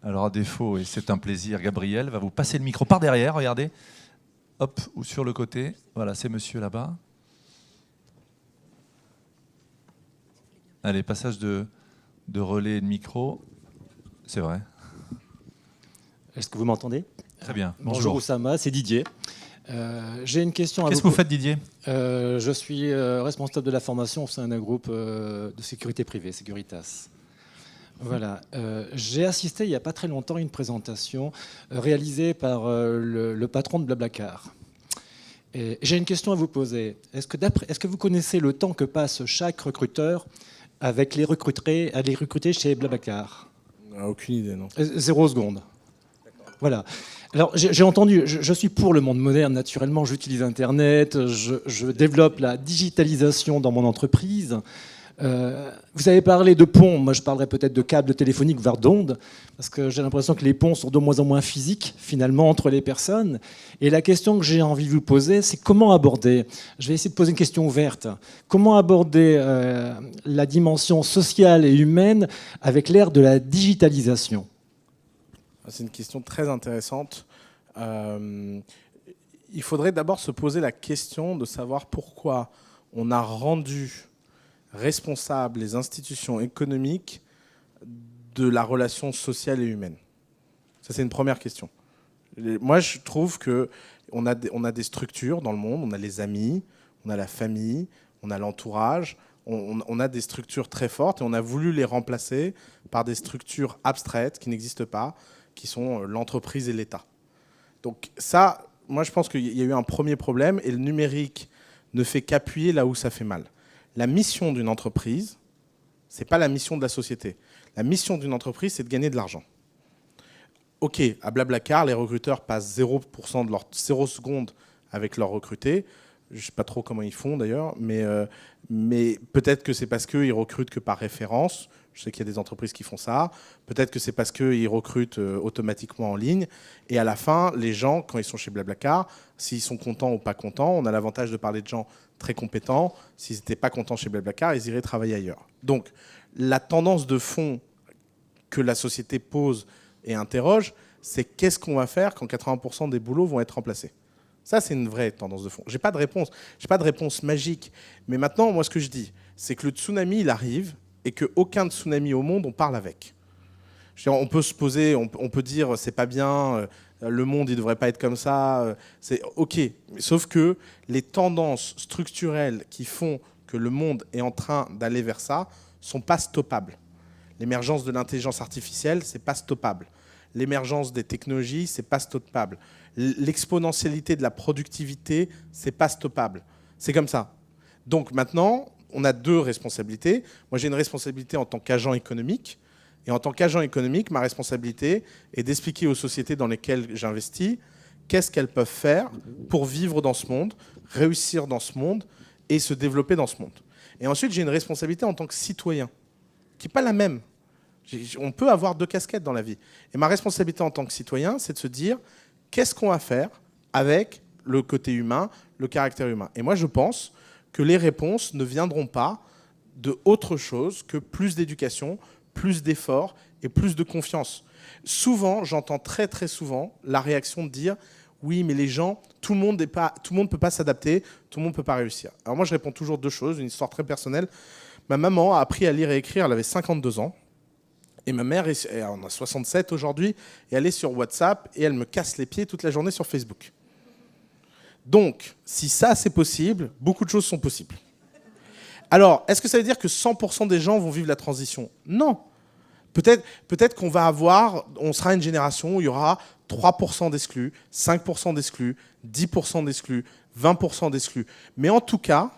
Alors à défaut, et c'est un plaisir, Gabriel va vous passer le micro par derrière, regardez. Hop, ou sur le côté. Voilà, c'est monsieur là-bas. Allez, passage de relais de micro. C'est vrai. Est-ce que vous m'entendez? Très bien. Bonjour Oussama, c'est Didier. J'ai une question à vous. Qu'est-ce que vous faites, Didier? Je suis responsable de la formation au sein d'un groupe de sécurité privée, Securitas. Voilà. J'ai assisté il n'y a pas très longtemps à une présentation réalisée par le patron de Blablacar. J'ai une question à vous poser. Est-ce que vous connaissez le temps que passe chaque recruteur avec les recruter chez Blablacar? Aucune idée, non. 0 seconde. Voilà. Alors, j'ai entendu, je suis pour le monde moderne, naturellement, j'utilise Internet, je développe la digitalisation dans mon entreprise. Vous avez parlé de ponts, moi je parlerais peut-être de câbles téléphoniques, voire d'ondes, parce que j'ai l'impression que les ponts sont de moins en moins physiques, finalement, entre les personnes. Et la question que j'ai envie de vous poser, c'est comment aborder, je vais essayer de poser une question ouverte, comment aborder la dimension sociale et humaine avec l'ère de la digitalisation? C'est une question très intéressante. Il faudrait d'abord se poser la question de savoir pourquoi on a rendu responsables les institutions économiques de la relation sociale et humaine. Ça, c'est une première question. Moi, je trouve qu'on a des structures dans le monde, on a les amis, on a la famille, on a l'entourage, on a des structures très fortes et on a voulu les remplacer par des structures abstraites qui n'existent pas, qui sont l'entreprise et l'État. Donc ça, moi je pense qu'il y a eu un premier problème et le numérique ne fait qu'appuyer là où ça fait mal. La mission d'une entreprise, ce n'est pas la mission de la société. La mission d'une entreprise, c'est de gagner de l'argent. Ok, à Blablacar, les recruteurs passent 0% de leur 0 secondes avec leurs recrutés. Je ne sais pas trop comment ils font d'ailleurs, mais peut-être que c'est parce qu'ils recrutent que par référence. Je sais qu'il y a des entreprises qui font ça. Peut-être que c'est parce qu'ils recrutent automatiquement en ligne. Et à la fin, les gens, quand ils sont chez Blablacar, s'ils sont contents ou pas contents, on a l'avantage de parler de gens très compétents. S'ils n'étaient pas contents chez Blablacar, ils iraient travailler ailleurs. Donc, la tendance de fond que la société pose et interroge, c'est qu'est-ce qu'on va faire quand 80% des boulots vont être remplacés? Ça, c'est une vraie tendance de fond. J'ai pas de réponse magique. Mais maintenant, moi, ce que je dis, c'est que le tsunami, il arrive et qu'aucun tsunami au monde, on parle avec. Je veux dire, on peut se poser, on peut dire, c'est pas bien, le monde, il devrait pas être comme ça. C'est OK. Sauf que les tendances structurelles qui font que le monde est en train d'aller vers ça sont pas stoppables. L'émergence de l'intelligence artificielle, c'est pas stoppable. L'émergence des technologies, c'est pas stoppable. L'exponentialité de la productivité, c'est pas stoppable. C'est comme ça. Donc maintenant, on a deux responsabilités. Moi, j'ai une responsabilité en tant qu'agent économique. Et en tant qu'agent économique, ma responsabilité est d'expliquer aux sociétés dans lesquelles j'investis qu'est-ce qu'elles peuvent faire pour vivre dans ce monde, réussir dans ce monde et se développer dans ce monde. Et ensuite, j'ai une responsabilité en tant que citoyen, qui n'est pas la même. On peut avoir deux casquettes dans la vie. Et ma responsabilité en tant que citoyen, c'est de se dire qu'est-ce qu'on va faire avec le côté humain, le caractère humain. Et moi, je pense que les réponses ne viendront pas de autre chose que plus d'éducation, plus d'efforts et plus de confiance. Souvent, j'entends très très souvent la réaction de dire oui, mais les gens, tout le monde ne peut pas s'adapter, tout le monde ne peut pas réussir. Alors moi, je réponds toujours deux choses, une histoire très personnelle. Ma maman a appris à lire et écrire, elle avait 52 ans. Et ma mère, elle en a 67 aujourd'hui, et elle est sur WhatsApp, et elle me casse les pieds toute la journée sur Facebook. Donc, si ça c'est possible, beaucoup de choses sont possibles. Alors, est-ce que ça veut dire que 100% des gens vont vivre la transition? Non. Peut-être on sera une génération où il y aura 3% d'exclus, 5% d'exclus, 10% d'exclus, 20% d'exclus. Mais en tout cas,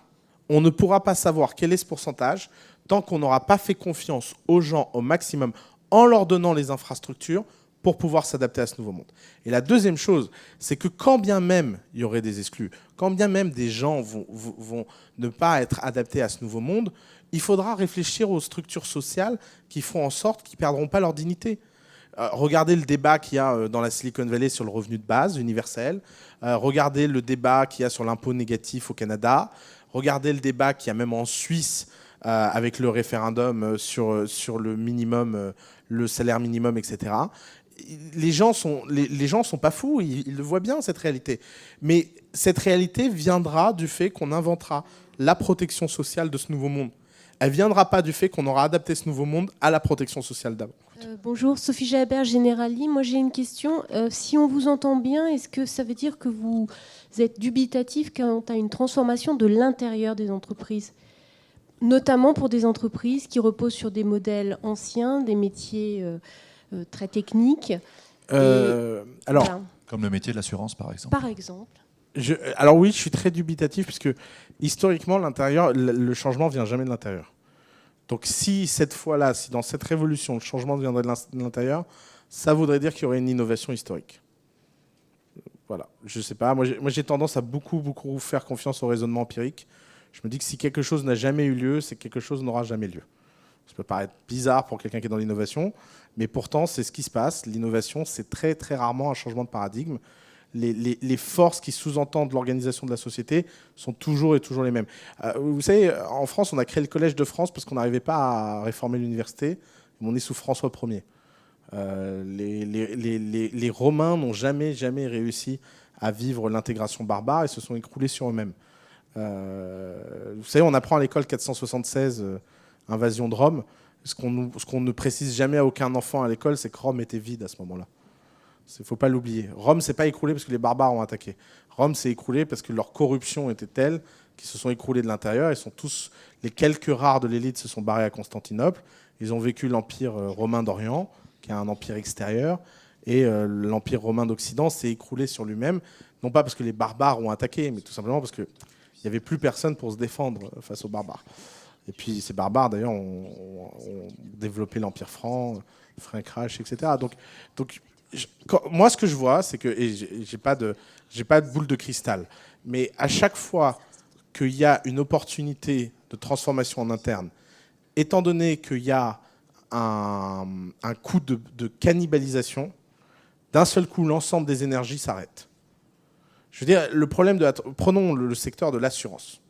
on ne pourra pas savoir quel est ce pourcentage tant qu'on n'aura pas fait confiance aux gens au maximum en leur donnant les infrastructures pour pouvoir s'adapter à ce nouveau monde. Et la deuxième chose, c'est que quand bien même il y aurait des exclus, quand bien même des gens vont ne pas être adaptés à ce nouveau monde, il faudra réfléchir aux structures sociales qui font en sorte qu'ils ne perdront pas leur dignité. Regardez le débat qu'il y a dans la Silicon Valley sur le revenu de base universel. Regardez le débat qu'il y a sur l'impôt négatif au Canada. Regardez le débat qu'il y a même en Suisse avec le référendum sur le minimum, le salaire minimum, etc. Les gens sont pas fous, ils le voient bien, cette réalité. Mais cette réalité viendra du fait qu'on inventera la protection sociale de ce nouveau monde. Elle ne viendra pas du fait qu'on aura adapté ce nouveau monde à la protection sociale d'avant. Bonjour, Sophie Jalabert, Generali. Moi, j'ai une question. Si on vous entend bien, est-ce que ça veut dire que vous êtes dubitatif quant à une transformation de l'intérieur des entreprises, notamment pour des entreprises qui reposent sur des modèles anciens, des métiers très techniques Alors, voilà. Comme le métier de l'assurance, par exemple. Par exemple. Alors oui, je suis très dubitatif puisque historiquement, l'intérieur, le changement vient jamais de l'intérieur. Donc si cette fois-là, si dans cette révolution, le changement viendrait de l'intérieur, ça voudrait dire qu'il y aurait une innovation historique. Voilà, je sais pas. Moi, j'ai tendance à beaucoup faire confiance au raisonnement empirique. Je me dis que si quelque chose n'a jamais eu lieu, c'est que quelque chose n'aura jamais lieu. Ça peut paraître bizarre pour quelqu'un qui est dans l'innovation, mais pourtant, c'est ce qui se passe. L'innovation, c'est très, très rarement un changement de paradigme. Les forces qui sous-entendent l'organisation de la société sont toujours et toujours les mêmes. Vous savez, en France, on a créé le Collège de France parce qu'on n'arrivait pas à réformer l'université. On est sous François Ier. Les Romains n'ont jamais réussi à vivre l'intégration barbare et se sont écroulés sur eux-mêmes. Vous savez, on apprend à l'école 476, invasion de Rome. Ce qu'on ne précise jamais à aucun enfant à l'école, c'est que Rome était vide à ce moment-là. Il ne faut pas l'oublier. Rome ne s'est pas écroulé parce que les barbares ont attaqué. Rome s'est écroulé parce que leur corruption était telle qu'ils se sont écroulés de l'intérieur. Ils sont tous, les quelques rares de l'élite se sont barrés à Constantinople. Ils ont vécu l'Empire romain d'Orient, qui est un empire extérieur, et l'Empire romain d'Occident s'est écroulé sur lui-même, non pas parce que les barbares ont attaqué, mais tout simplement parce qu'il n'y avait plus personne pour se défendre face aux barbares. Et puis ces barbares, d'ailleurs, ont développé l'Empire franc, Francrache, etc. Donc moi, ce que je vois, c'est que, et j'ai pas de boule de cristal, mais à chaque fois qu'il y a une opportunité de transformation en interne, étant donné qu'il y a un coup de cannibalisation, d'un seul coup, l'ensemble des énergies s'arrête. Je veux dire, le problème prenons le secteur de l'assurance.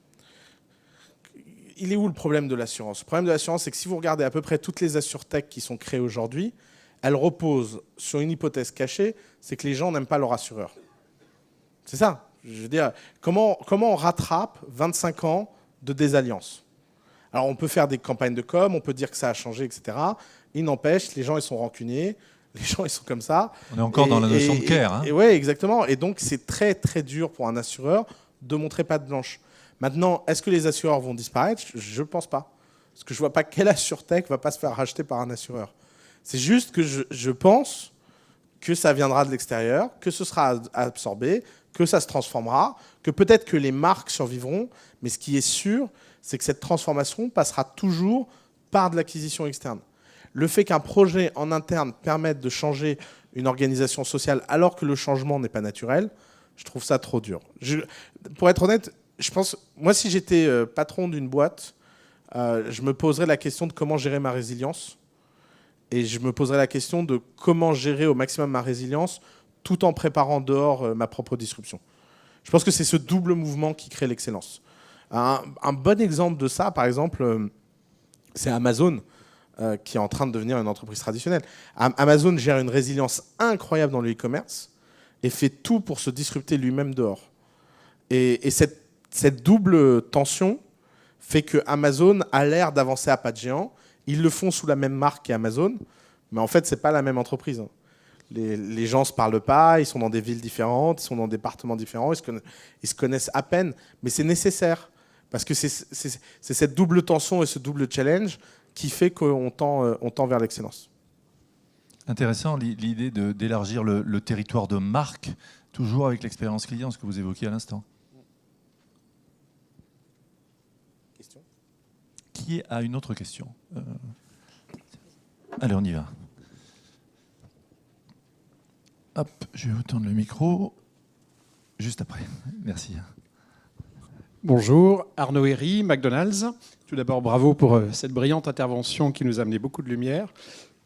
Il est où le problème de l'assurance? Le problème de l'assurance, c'est que si vous regardez à peu près toutes les assurtech qui sont créées aujourd'hui, elles reposent sur une hypothèse cachée, c'est que les gens n'aiment pas leur assureur. C'est ça. Je veux dire, comment on rattrape 25 ans de désalliance? Alors, on peut faire des campagnes de com, on peut dire que ça a changé, etc. Il n'empêche, les gens, ils sont rancuniers, les gens, ils sont comme ça. On est encore dans la notion de care. Et ouais, exactement. Et donc, c'est très, très dur pour un assureur de montrer patte blanche. Maintenant, est-ce que les assureurs vont disparaître? Je ne pense pas. Parce que je ne vois pas quelle assurtech va pas se faire racheter par un assureur. C'est juste que je pense que ça viendra de l'extérieur, que ce sera absorbé, que ça se transformera, que peut-être que les marques survivront, mais ce qui est sûr, c'est que cette transformation passera toujours par de l'acquisition externe. Le fait qu'un projet en interne permette de changer une organisation sociale alors que le changement n'est pas naturel, je trouve ça trop dur. Pour être honnête, je pense, moi si j'étais patron d'une boîte, je me poserais la question de comment gérer ma résilience et je me poserais la question de comment gérer au maximum ma résilience tout en préparant dehors ma propre disruption. Je pense que c'est ce double mouvement qui crée l'excellence. Un bon exemple de ça, par exemple, c'est Amazon, qui est en train de devenir une entreprise traditionnelle. Amazon gère une résilience incroyable dans le e-commerce et fait tout pour se disrupter lui-même dehors. Et cette double tension fait que Amazon a l'air d'avancer à pas de géant. Ils le font sous la même marque qu'Amazon, mais en fait, c'est pas la même entreprise. Les gens se parlent pas, ils sont dans des villes différentes, ils sont dans des départements différents, ils se connaissent à peine, mais c'est nécessaire parce que c'est cette double tension et ce double challenge qui fait qu'on tend vers l'excellence. Intéressant l'idée d'élargir le territoire de marque, toujours avec l'expérience client, ce que vous évoquiez à l'instant. Question ? Qui a une autre question? Allez, on y va. Hop, je vais vous tendre le micro. Juste après. Merci. Bonjour, Arnaud Herry, McDonald's. Tout d'abord, bravo pour cette brillante intervention qui nous a amené beaucoup de lumière.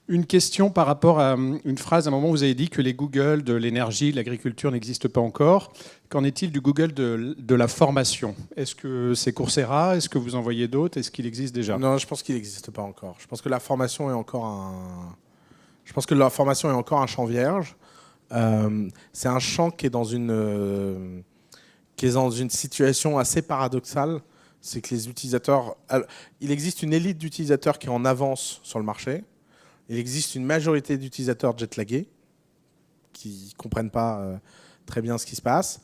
Une question par rapport à une phrase. À un moment, vous avez dit que les Google de l'énergie, de l'agriculture n'existent pas encore. Qu'en est-il du Google de la formation? Est-ce que c'est Coursera? Est-ce que vous en voyez d'autres? Est-ce qu'il existe déjà? Non, je pense qu'il n'existe pas encore. Je pense que la formation est encore un champ vierge. C'est un champ qui est dans une situation assez paradoxale. C'est que les utilisateurs... Il existe une élite d'utilisateurs qui est en avance sur le marché. Il existe une majorité d'utilisateurs jet-lagués qui ne comprennent pas très bien ce qui se passe.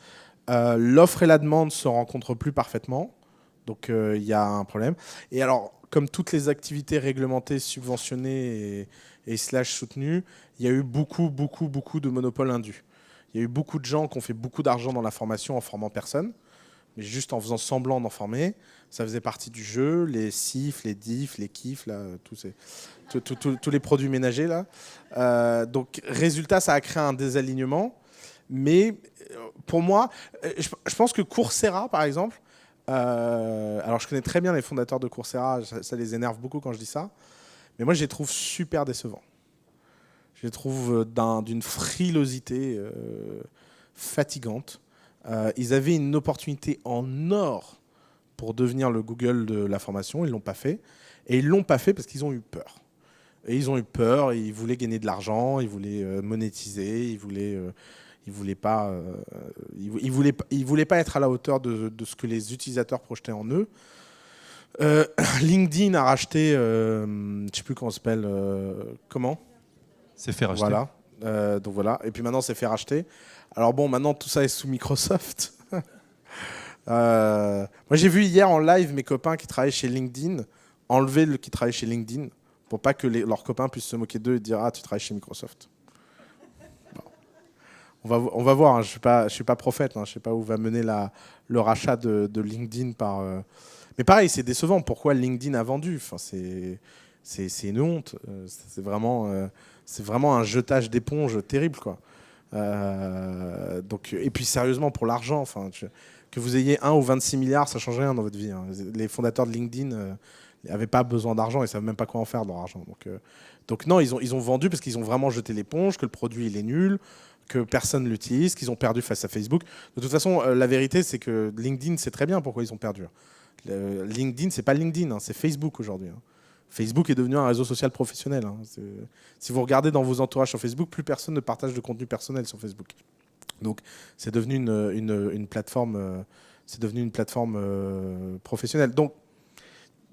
L'offre et la demande ne se rencontrent plus parfaitement. Donc, il y a un problème. Et alors, comme toutes les activités réglementées, subventionnées et soutenues, il y a eu beaucoup de monopoles indus. Il y a eu beaucoup de gens qui ont fait beaucoup d'argent dans la formation en formant personne, mais juste en faisant semblant d'en former. Ça faisait partie du jeu, les CIF, les DIF, les KIF, là, tous les produits ménagers. Là. Donc, résultat, ça a créé un désalignement. Mais pour moi, je pense que Coursera, par exemple, alors je connais très bien les fondateurs de Coursera, ça les énerve beaucoup quand je dis ça, mais moi je les trouve super décevants. Je les trouve d'une frilosité fatigante. Ils avaient une opportunité en or pour devenir le Google de la formation, ils ne l'ont pas fait. Et ils ne l'ont pas fait parce qu'ils ont eu peur. Et ils ont eu peur, ils voulaient gagner de l'argent, ils voulaient monétiser, ils voulaient pas être à la hauteur de ce que les utilisateurs projetaient en eux. LinkedIn a racheté, je ne sais plus comment ça s'appelle, comment ? C'est fait racheter. Voilà. Donc voilà. Et puis maintenant, c'est fait racheter. Alors bon, maintenant, tout ça est sous Microsoft. Moi, j'ai vu hier en live mes copains qui travaillent chez LinkedIn enlever qui travaillent chez LinkedIn pour pas que leurs copains puissent se moquer d'eux et dire « Ah, tu travailles chez Microsoft ». On va voir, hein. Je suis pas prophète, hein. Je sais pas où va mener le rachat de LinkedIn par... Mais pareil, c'est décevant. Pourquoi LinkedIn a vendu? Enfin, c'est une honte. C'est vraiment un jetage d'éponge terrible, quoi. Et puis sérieusement, pour l'argent, enfin, que vous ayez 1 ou 26 milliards, ça change rien dans votre vie, hein. Les fondateurs de LinkedIn n'avaient pas besoin d'argent, ils savent même pas quoi en faire de leur argent. Donc non, ils ont vendu parce qu'ils ont vraiment jeté l'éponge, que le produit il est nul, que personne l'utilise, qu'ils ont perdu face à Facebook. De toute façon, la vérité, c'est que LinkedIn, c'est très bien pourquoi ils ont perdu. LinkedIn, c'est pas LinkedIn, hein, c'est Facebook aujourd'hui. Hein. Facebook est devenu un réseau social professionnel. Hein. Si vous regardez dans vos entourages sur Facebook, plus personne ne partage de contenu personnel sur Facebook. Donc c'est devenu une plateforme, professionnelle. Donc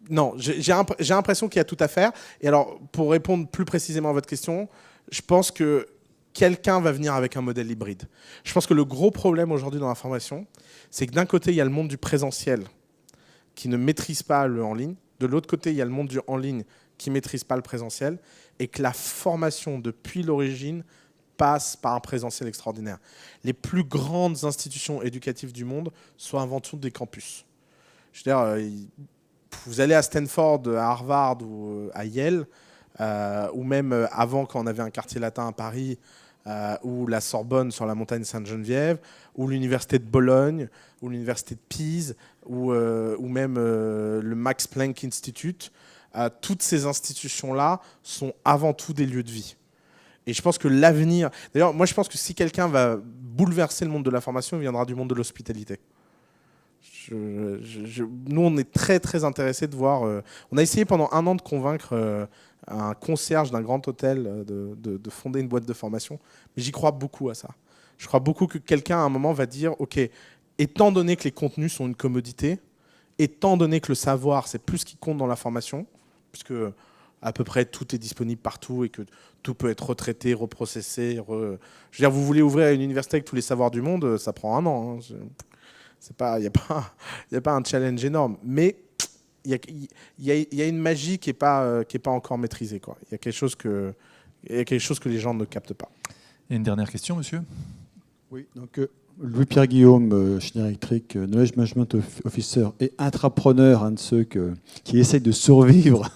non, j'ai l'impression qu'il y a tout à faire. Et alors, pour répondre plus précisément à votre question, je pense que quelqu'un va venir avec un modèle hybride. Je pense que le gros problème aujourd'hui dans l'information, c'est que d'un côté, il y a le monde du présentiel qui ne maîtrise pas le en ligne. De l'autre côté, il y a le monde du en ligne qui ne maîtrise pas le présentiel. Et que la formation, depuis l'origine, passe par un présentiel extraordinaire. Les plus grandes institutions éducatives du monde sont avant tout des campus. Je veux dire, vous allez à Stanford, à Harvard ou à Yale, ou même avant quand on avait un quartier latin à Paris, ou la Sorbonne sur la montagne Sainte-Geneviève, ou l'université de Bologne, ou l'université de Pise, ou même le Max Planck Institute. Toutes ces institutions-là sont avant tout des lieux de vie. Et je pense que l'avenir... D'ailleurs, moi je pense que si quelqu'un va bouleverser le monde de la formation, il viendra du monde de l'hospitalité. Nous, on est très très intéressés de voir... on a essayé pendant 1 an de convaincre un concierge d'un grand hôtel de fonder une boîte de formation. Mais j'y crois beaucoup à ça. Je crois beaucoup que quelqu'un à un moment va dire, OK, étant donné que les contenus sont une commodité, étant donné que le savoir, c'est plus ce qui compte dans la formation, puisque à peu près tout est disponible partout et que tout peut être retraité, reprocessé. Je veux dire, vous voulez ouvrir une université avec tous les savoirs du monde, ça prend 1 an. Hein. Il n'y a pas un challenge énorme. Mais il y a une magie qui n'est pas encore maîtrisée, quoi. Il y a quelque chose que les gens ne captent pas. Et une dernière question, monsieur ? Oui, donc Louis Pierre Guillaume, Schneider Electric, Knowledge Management Officer et intrapreneur, un de ceux qui essayent de survivre.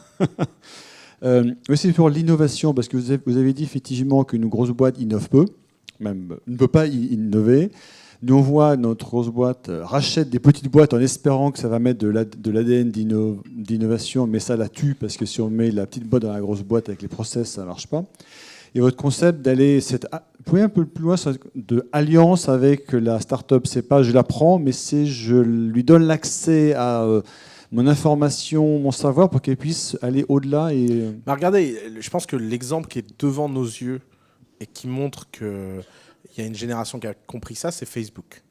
Aussi pour l'innovation, parce que vous avez dit effectivement qu'une grosse boîte innove peu, même ne peut pas innover. Nous, on voit notre grosse boîte rachète des petites boîtes en espérant que ça va mettre de l'ADN d'innovation, mais ça la tue, parce que si on met la petite boîte dans la grosse boîte avec les process, ça ne marche pas. Et votre concept d'aller un peu plus loin de alliance avec la start-up, c'est pas je la prends, mais c'est je lui donne l'accès à mon information, mon savoir, pour qu'elle puisse aller au-delà. Regardez, je pense que l'exemple qui est devant nos yeux et qui montre qu'il y a une génération qui a compris ça, c'est Facebook.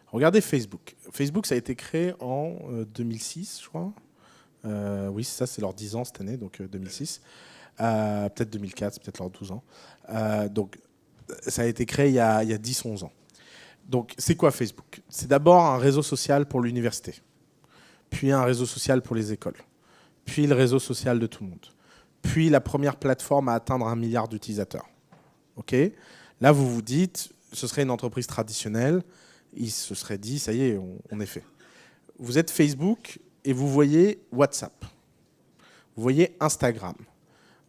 Regardez Facebook. Facebook, ça a été créé en 2006, je crois. Oui, c'est ça, c'est leurs 10 ans cette année, donc 2006. Peut-être 2004, c'est peut-être leurs 12 ans. Donc, ça a été créé il y a 10-11 ans. Donc, c'est quoi Facebook ? C'est d'abord un réseau social pour l'université, puis un réseau social pour les écoles, puis le réseau social de tout le monde, puis la première plateforme à atteindre 1 milliard d'utilisateurs. Okay ? Là, vous vous dites, ce serait une entreprise traditionnelle, il se serait dit, ça y est, on est fait. Vous êtes Facebook et vous voyez WhatsApp, vous voyez Instagram,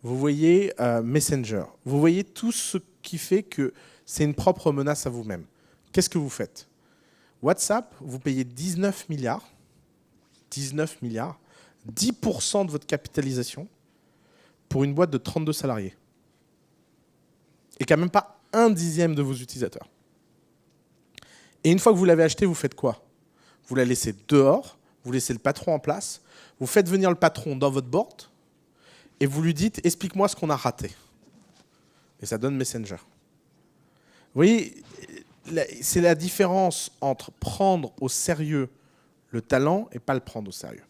vous voyez Messenger, vous voyez tout ce qui fait que c'est une propre menace à vous-même. Qu'est-ce que vous faites ? WhatsApp, vous payez 19 milliards, 10% de votre capitalisation pour une boîte de 32 salariés. Et quand même pas 1/10 de vos utilisateurs. Et une fois que vous l'avez acheté, vous faites quoi ? Vous la laissez dehors, vous laissez le patron en place, vous faites venir le patron dans votre board et vous lui dites « explique-moi ce qu'on a raté ». Et ça donne Messenger. Vous voyez, c'est la différence entre prendre au sérieux le talent et pas le prendre au sérieux.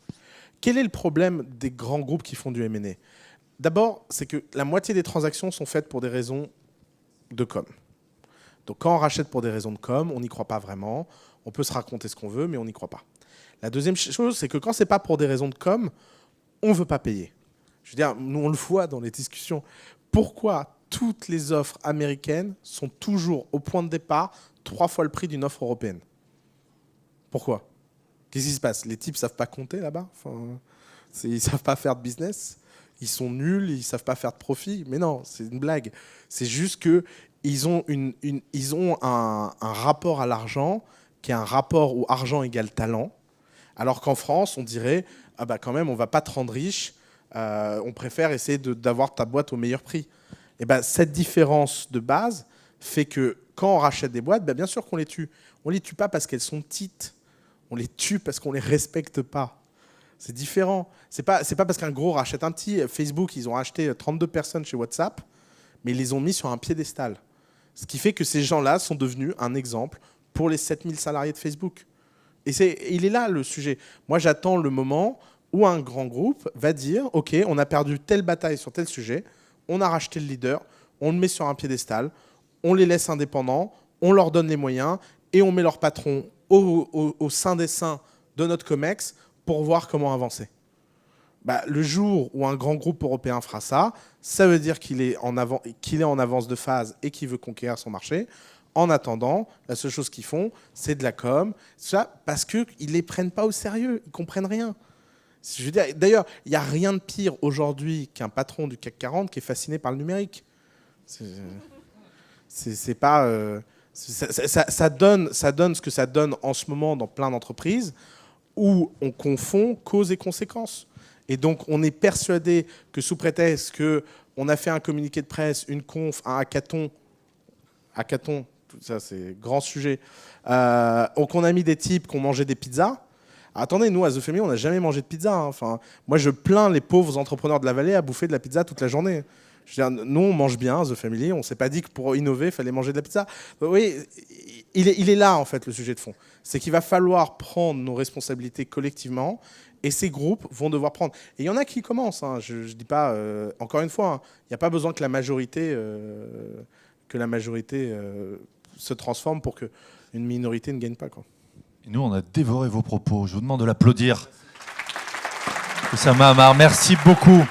Quel est le problème des grands groupes qui font du M&A ? D'abord, c'est que la moitié des transactions sont faites pour des raisons de com. Donc quand on rachète pour des raisons de com, on n'y croit pas vraiment. On peut se raconter ce qu'on veut, mais on n'y croit pas. La deuxième chose, c'est que quand ce n'est pas pour des raisons de com, on ne veut pas payer. Je veux dire, nous on le voit dans les discussions. Pourquoi toutes les offres américaines sont toujours au point de départ 3 fois le prix d'une offre européenne ? Pourquoi ? Qu'est-ce qui se passe ? Les types ne savent pas compter là-bas ? Ils ne savent pas faire de business ? Ils sont nuls, ils ne savent pas faire de profit ? Mais non, c'est une blague. C'est juste qu'ils ont, ils ont un rapport à l'argent qui est un rapport où argent égale talent, alors qu'en France, on dirait « Ah bah quand même, on ne va pas te rendre riche, on préfère essayer d'avoir ta boîte au meilleur prix ». Et ben, cette différence de base fait que quand on rachète des boîtes, bien sûr qu'on les tue. On ne les tue pas parce qu'elles sont petites, on les tue parce qu'on ne les respecte pas. C'est différent. C'est pas parce qu'un gros rachète un petit. Facebook, ils ont acheté 32 personnes chez WhatsApp, mais ils les ont mis sur un piédestal. Ce qui fait que ces gens-là sont devenus un exemple pour les 7000 salariés de Facebook. Et il est là le sujet. Moi, j'attends le moment où un grand groupe va dire « Ok, on a perdu telle bataille sur tel sujet, on a racheté le leader, on le met sur un piédestal, on les laisse indépendants, on leur donne les moyens et on met leur patron au sein des seins de notre COMEX pour voir comment avancer. » Le jour où un grand groupe européen fera ça, ça veut dire qu'il est en avance de phase et qu'il veut conquérir son marché. En attendant, la seule chose qu'ils font, c'est de la com, ça, parce qu'ils ne les prennent pas au sérieux, ils ne comprennent rien. Je veux dire, d'ailleurs, il n'y a rien de pire aujourd'hui qu'un patron du CAC 40 qui est fasciné par le numérique. C'est pas, ça donne ce que ça donne en ce moment dans plein d'entreprises où on confond cause et conséquence. Et donc, on est persuadé que sous prétexte qu'on a fait un communiqué de presse, une conf, un hackathon, tout ça c'est grand sujet, qu'on a mis des types qui ont mangé des pizzas. Attendez, nous, à The Family, on n'a jamais mangé de pizza. Hein. Enfin, moi, je plains les pauvres entrepreneurs de la vallée à bouffer de la pizza toute la journée. Je veux dire, nous, on mange bien, The Family. On ne s'est pas dit que pour innover, il fallait manger de la pizza. Oui, il est là, en fait, le sujet de fond. C'est qu'il va falloir prendre nos responsabilités collectivement et ces groupes vont devoir prendre. Et il y en a qui commencent. Hein. Je ne dis pas, encore une fois, il n'y a pas besoin que la majorité, se transforme pour qu'une minorité ne gagne pas, quoi. Et nous, on a dévoré vos propos. Je vous demande de l'applaudir. Oussama Ammar, merci beaucoup.